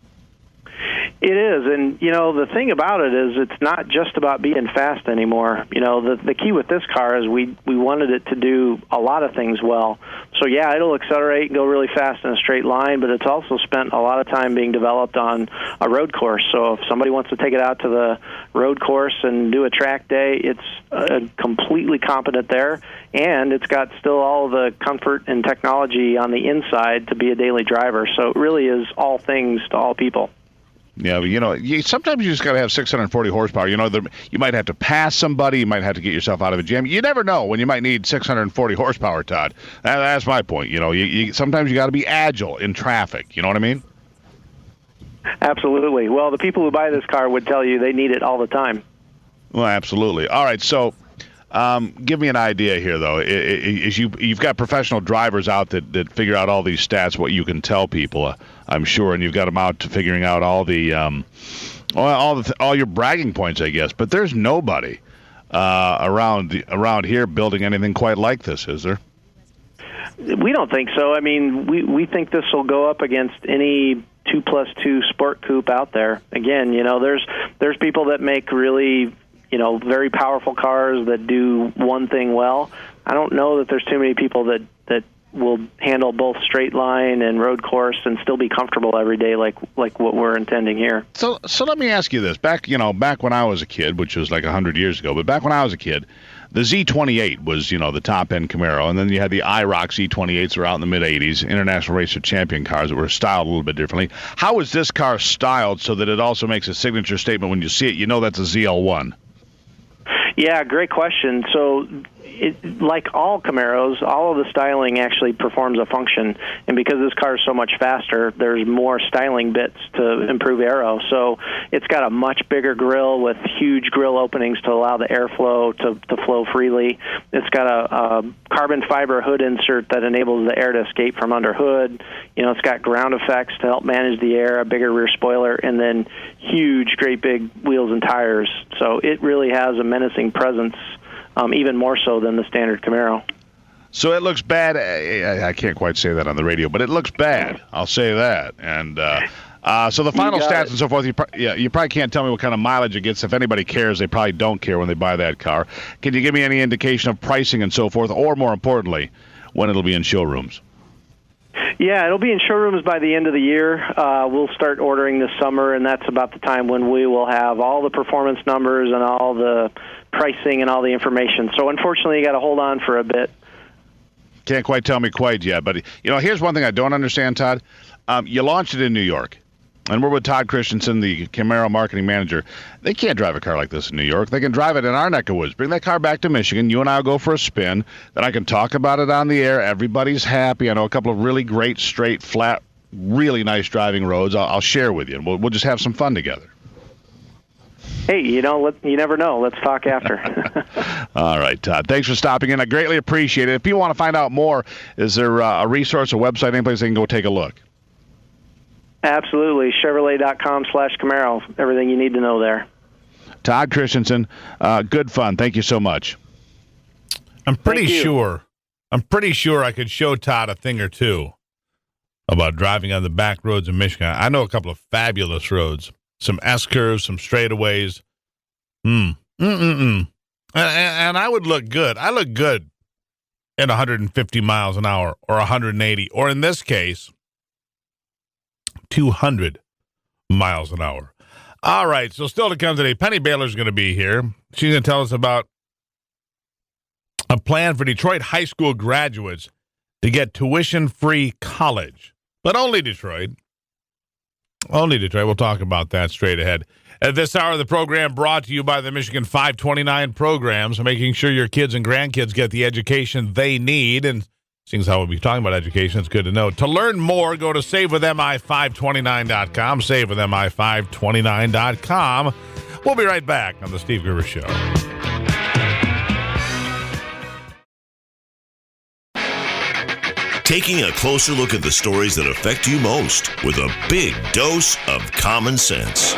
It is, and the thing about it is it's not just about being fast anymore. The key with this car is we wanted it to do a lot of things well. So yeah, it'll accelerate and go really fast in a straight line, but it's also spent a lot of time being developed on a road course. So if somebody wants to take it out to the road course and do a track day, it's completely competent there, and it's got still all the comfort and technology on the inside to be a daily driver. So it really is all things to all people. Yeah, sometimes you just got to have 640 horsepower. You might have to pass somebody. You might have to get yourself out of a jam. You never know when you might need 640 horsepower, Todd. That's my point. Sometimes you got to be agile in traffic. You know what I mean? Absolutely. Well, the people who buy this car would tell you they need it all the time. Well, absolutely. All right, so give me an idea here, though. You've got professional drivers out that figure out all these stats, what you can tell people, I'm sure, and you've got them out to figuring out all the all your bragging points, I guess. But there's nobody around here building anything quite like this, is there? We don't think so. I mean, we think this will go up against any 2+2 sport coupe out there. Again, there's people that make really very powerful cars that do one thing well. I don't know that there's too many people that will handle both straight line and road course and still be comfortable every day like what we're intending here. So let me ask you this. Back when I was a kid, which was like 100 years ago, but back when I was a kid, the Z28 was, the top-end Camaro, and then you had the IROC Z28s that were out in the mid-'80s, International Racer Champion cars that were styled a little bit differently. How is this car styled so that it also makes a signature statement when you see it, that's a ZL1? Yeah, great question. So, like all Camaros, all of the styling actually performs a function. And because this car is so much faster, there's more styling bits to improve aero. So it's got a much bigger grille with huge grille openings to allow the airflow to flow freely. It's got a carbon fiber hood insert that enables the air to escape from under hood. It's got ground effects to help manage the air, a bigger rear spoiler, and then huge, great big wheels and tires. So it really has a menacing presence, even more so than the standard Camaro. So it looks bad. I can't quite say that on the radio, but it looks bad. I'll say that. And so the final stats and so forth, you probably can't tell me what kind of mileage it gets. If anybody cares, they probably don't care when they buy that car. Can you give me any indication of pricing and so forth, or more importantly, when it'll be in showrooms? Yeah, it'll be in showrooms by the end of the year. We'll start ordering this summer, and that's about the time when we will have all the performance numbers and all the pricing and all the information. So unfortunately, you got to hold on for a bit. Can't quite tell me quite yet, but here's one thing I don't understand, Todd. You launched it in New York, and we're with Todd Christensen, the Camaro marketing manager. They can't drive a car like this in New York. They can drive it in our neck of woods. Bring that car back to Michigan. You and I will go for a spin. Then I can talk about it on the air. Everybody's happy. I know a couple of really great, straight, flat, really nice driving roads. I'll share with you, and we'll just have some fun together. Hey, you never know. Let's talk after. All right, Todd. Thanks for stopping in. I greatly appreciate it. If people want to find out more, is there a resource, a website, any place they can go take a look? Absolutely. Chevrolet.com/Camaro. Everything you need to know there. Todd Christensen. Good fun. Thank you so much. I'm pretty sure I could show Todd a thing or two about driving on the back roads of Michigan. I know a couple of fabulous roads, some S-curves, some straightaways. And I would look good. I look good at 150 miles an hour or 180, or in this case, 200 miles an hour. All right, so still to come today, Penny Baylor's going to be here. She's going to tell us about a plan for Detroit high school graduates to get tuition-free college. But only Detroit. Only Detroit. We'll talk about that straight ahead. At this hour of the program brought to you by the Michigan 529 programs, making sure your kids and grandkids get the education they need. And seeing as how we'll be talking about education, it's good to know. To learn more, go to SaveWithMI529.com, SaveWithMI529.com. We'll be right back on The Steve Gruber Show. Taking a closer look at the stories that affect you most with a big dose of common sense.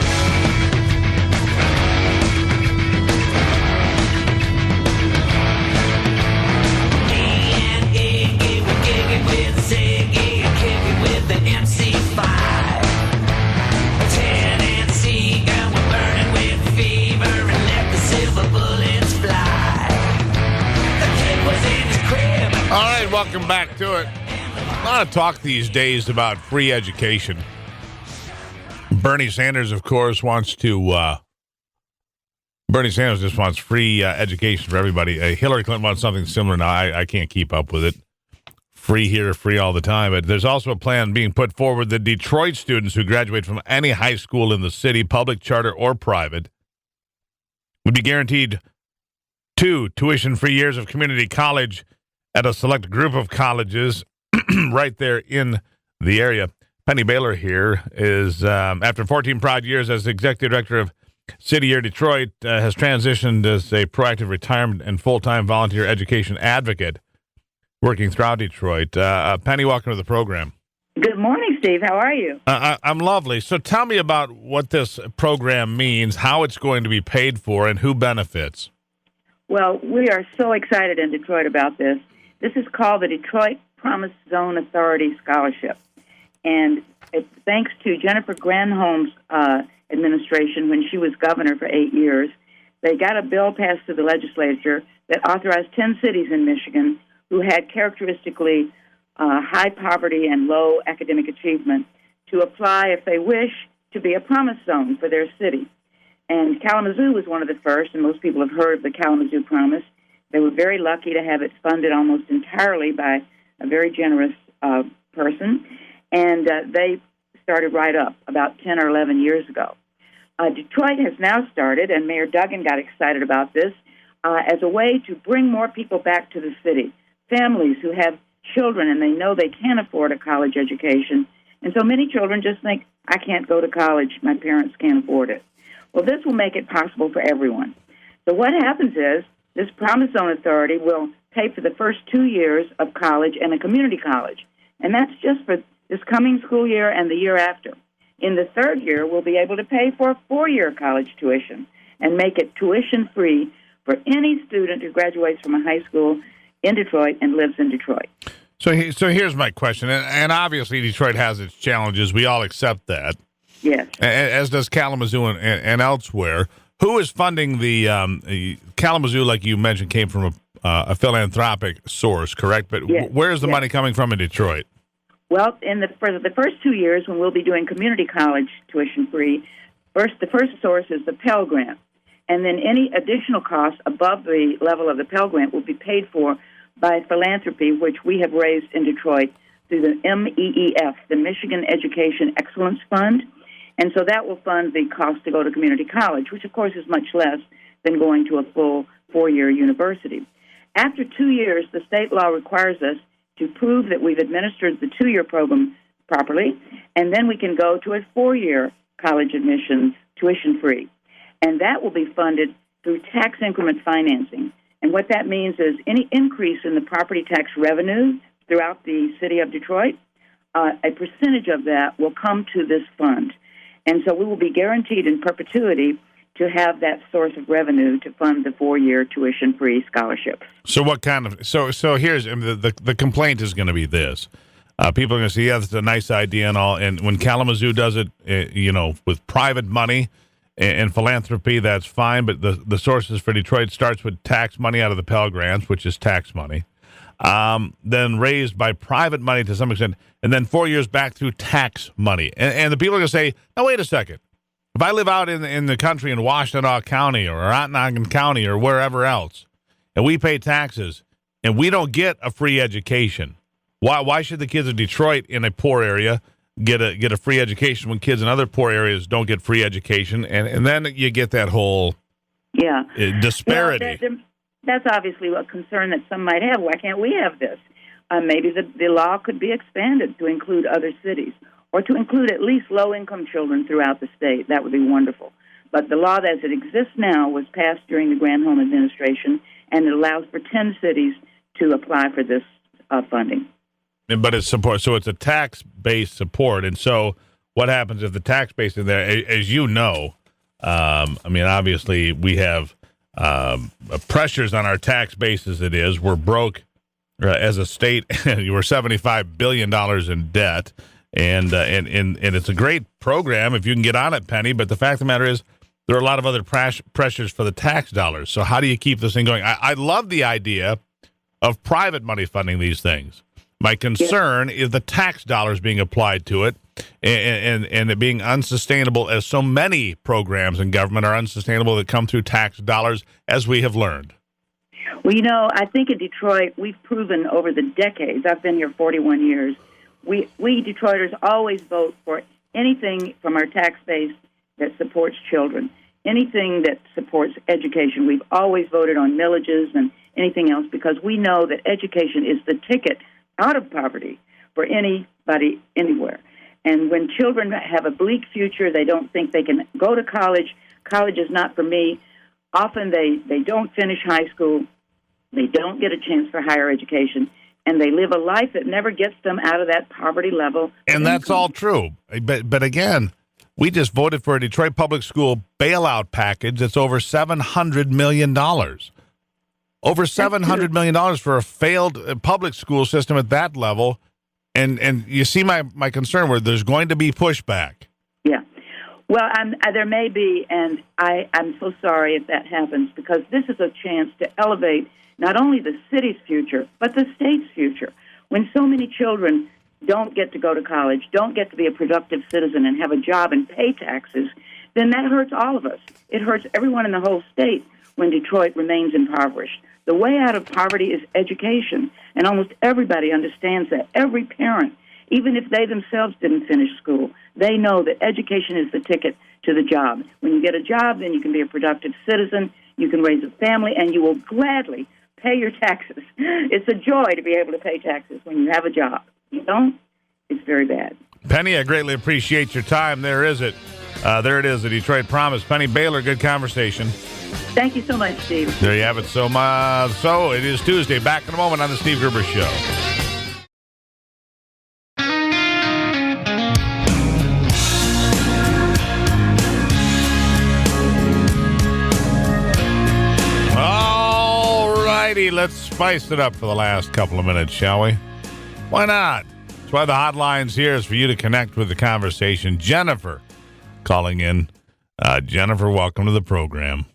All right, welcome back to it. A lot of talk these days about free education. Bernie Sanders, of course, Bernie Sanders just wants free education for everybody. Hillary Clinton wants something similar now. I can't keep up with it. Free here, free all the time. But there's also a plan being put forward that Detroit students who graduate from any high school in the city, public, charter, or private, would be guaranteed 2 tuition-free years of community college at a select group of colleges right there in the area. Penny Baylor here is, after 14 proud years as executive director of City Year Detroit, has transitioned as a proactive retirement and full-time volunteer education advocate working throughout Detroit. Penny, welcome to the program. Good morning, Steve. How are you? I'm lovely. So tell me about what this program means, how it's going to be paid for, and who benefits. Well, we are so excited in Detroit about this. This is called the Detroit Promise Zone Authority Scholarship. And it's thanks to Jennifer Granholm's administration when she was governor for 8 years. They got a bill passed through the legislature that authorized 10 cities in Michigan who had characteristically high poverty and low academic achievement to apply, if they wish, to be a promise zone for their city. And Kalamazoo was one of the first, and most people have heard of the Kalamazoo Promise. They were very lucky to have it funded almost entirely by a very generous person, and they started right up about 10 or 11 years ago. Detroit has now started, and Mayor Duggan got excited about this, as a way to bring more people back to the city, families who have children and they know they can't afford a college education. And so many children just think, I can't go to college, my parents can't afford it. Well, this will make it possible for everyone. So what happens is this Promise Zone Authority will pay for the first 2 years of college and a community college. And that's just for this coming school year and the year after. In the third year, we'll be able to pay for a 4-year college tuition and make it tuition-free for any student who graduates from a high school in Detroit and lives in Detroit. So here's my question, and obviously Detroit has its challenges. We all accept that. Yes. As does Kalamazoo and elsewhere. Who is funding the Kalamazoo, like you mentioned, came from a philanthropic source, correct? But yes. Where is the money coming from in Detroit? Well, for the first 2 years, when we'll be doing community college tuition-free, the first source is the Pell Grant. And then any additional costs above the level of the Pell Grant will be paid for by philanthropy, which we have raised in Detroit through the MEEF, the Michigan Education Excellence Fund. And so that will fund the cost to go to community college, which, of course, is much less than going to a full 4-year university. After 2 years, the state law requires us to prove that we've administered the 2-year program properly, and then we can go to a 4-year college admissions tuition-free. And that will be funded through tax increment financing. And what that means is any increase in the property tax revenue throughout the city of Detroit, a percentage of that will come to this fund. And so we will be guaranteed in perpetuity to have that source of revenue to fund the 4-year tuition-free scholarships. So what kind of so here's the complaint is going to be this. People are going to say, yeah, that's a nice idea and all. And when Kalamazoo does it, with private money and philanthropy, that's fine. But the sources for Detroit starts with tax money out of the Pell Grants, which is tax money, then raised by private money to some extent, and then 4 years back through tax money. And the people are going to say, now, wait a second. If I live out in the country in Washtenaw County or Ontonagon County or wherever else, and we pay taxes, and we don't get a free education, why should the kids of Detroit in a poor area get a free education when kids in other poor areas don't get free education? And then you get that whole disparity. Well, that's obviously a concern that some might have. Why can't we have this? Maybe the law could be expanded to include other cities, or to include at least low-income children throughout the state. That would be wonderful. But the law as it exists now was passed during the Granholm administration, and it allows for 10 cities to apply for this funding. But it's support, so it's a tax-based support. And so what happens if the tax base is there? As you know, obviously we have pressures on our tax base as it is. We're broke as a state. We're $75 billion in debt. And it's a great program if you can get on it, Penny. But the fact of the matter is there are a lot of other pressures for the tax dollars. So how do you keep this thing going? I love the idea of private money funding these things. My concern is the tax dollars being applied to it and it being unsustainable, as so many programs in government are unsustainable that come through tax dollars, as we have learned. Well, I think in Detroit, we've proven over the decades, I've been here 41 years, we Detroiters always vote for anything from our tax base that supports children, anything that supports education. We've always voted on millages and anything else because we know that education is the ticket out of poverty for anybody, anywhere. And when children have a bleak future, they don't think they can go to college. College is not for me. Often they don't finish high school. They don't get a chance for higher education. And they live a life that never gets them out of that poverty level. And that's all true. But again, we just voted for a Detroit public school bailout package that's over $700 million. Over $700 million for a failed public school system at that level. And you see my concern where there's going to be pushback. Yeah. Well, there may be, and I'm so sorry if that happens, because this is a chance to elevate not only the city's future, but the state's future. When so many children don't get to go to college, don't get to be a productive citizen and have a job and pay taxes, then that hurts all of us. It hurts everyone in the whole state when Detroit remains impoverished. The way out of poverty is education, and almost everybody understands that. Every parent, even if they themselves didn't finish school, they know that education is the ticket to the job. When you get a job, then you can be a productive citizen, you can raise a family, and you will gladly pay your taxes. It's a joy to be able to pay taxes when you have a job. You don't, it's very bad. Penny, I greatly appreciate your time. There it is, the Detroit Promise. Penny Baylor, good conversation. Thank you so much, Steve. There you have it. So it is Tuesday. Back in a moment on the Steve Gruber Show. All righty, let's spice it up for the last couple of minutes, shall we? Why not? That's why the hotline's here, is for you to connect with the conversation. Jennifer calling in. Jennifer, welcome to the program.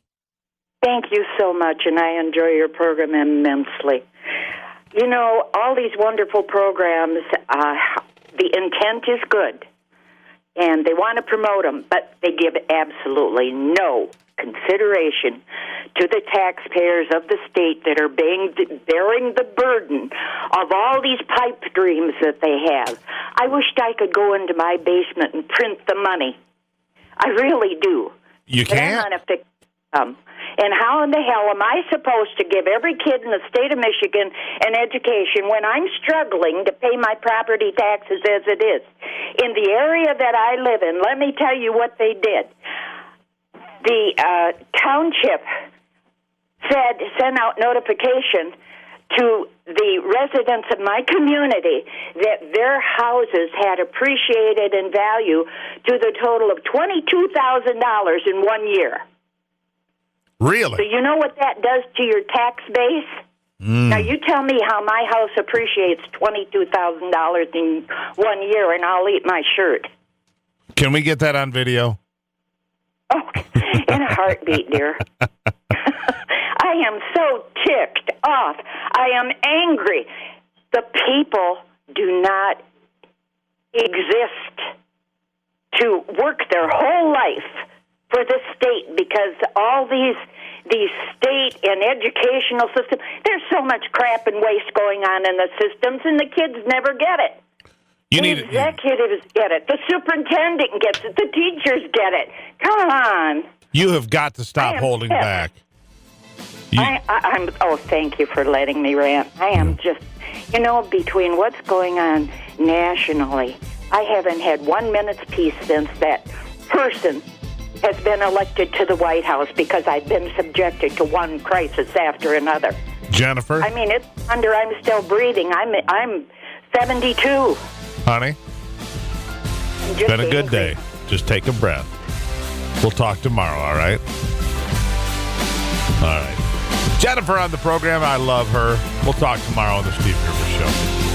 Thank you so much, and I enjoy your program immensely. All these wonderful programs, the intent is good, and they want to promote them, but they give absolutely no consideration to the taxpayers of the state that are bearing the burden of all these pipe dreams that they have. I wished I could go into my basement and print the money. I really do. You can't? I'm on a fixed income. And how in the hell am I supposed to give every kid in the state of Michigan an education when I'm struggling to pay my property taxes as it is? In the area that I live in, let me tell you what they did. The township sent out notification to the residents of my community that their houses had appreciated in value to the total of $22,000 in 1 year. Really? So you know what that does to your tax base? Now, you tell me how my house appreciates $22,000 in 1 year, and I'll eat my shirt. Can we get that on video? Oh, in a heartbeat, dear. I am so ticked off. I am angry. The people do not exist to work their whole life for the state, because all these state and educational systems, there's so much crap and waste going on in the systems, and the kids never get it. The executives get it. The superintendent gets it. The teachers get it. Come on. You have got to stop holding back. Oh, thank you for letting me rant. I am just, between what's going on nationally, I haven't had 1 minute's peace since that person has been elected to the White House, because I've been subjected to one crisis after another. Jennifer? I mean, it's under I'm still breathing. I'm 72. Honey, it's been a good day. Just take a breath. We'll talk tomorrow, all right? All right. Jennifer on the program. I love her. We'll talk tomorrow on the Steve Gruber Show.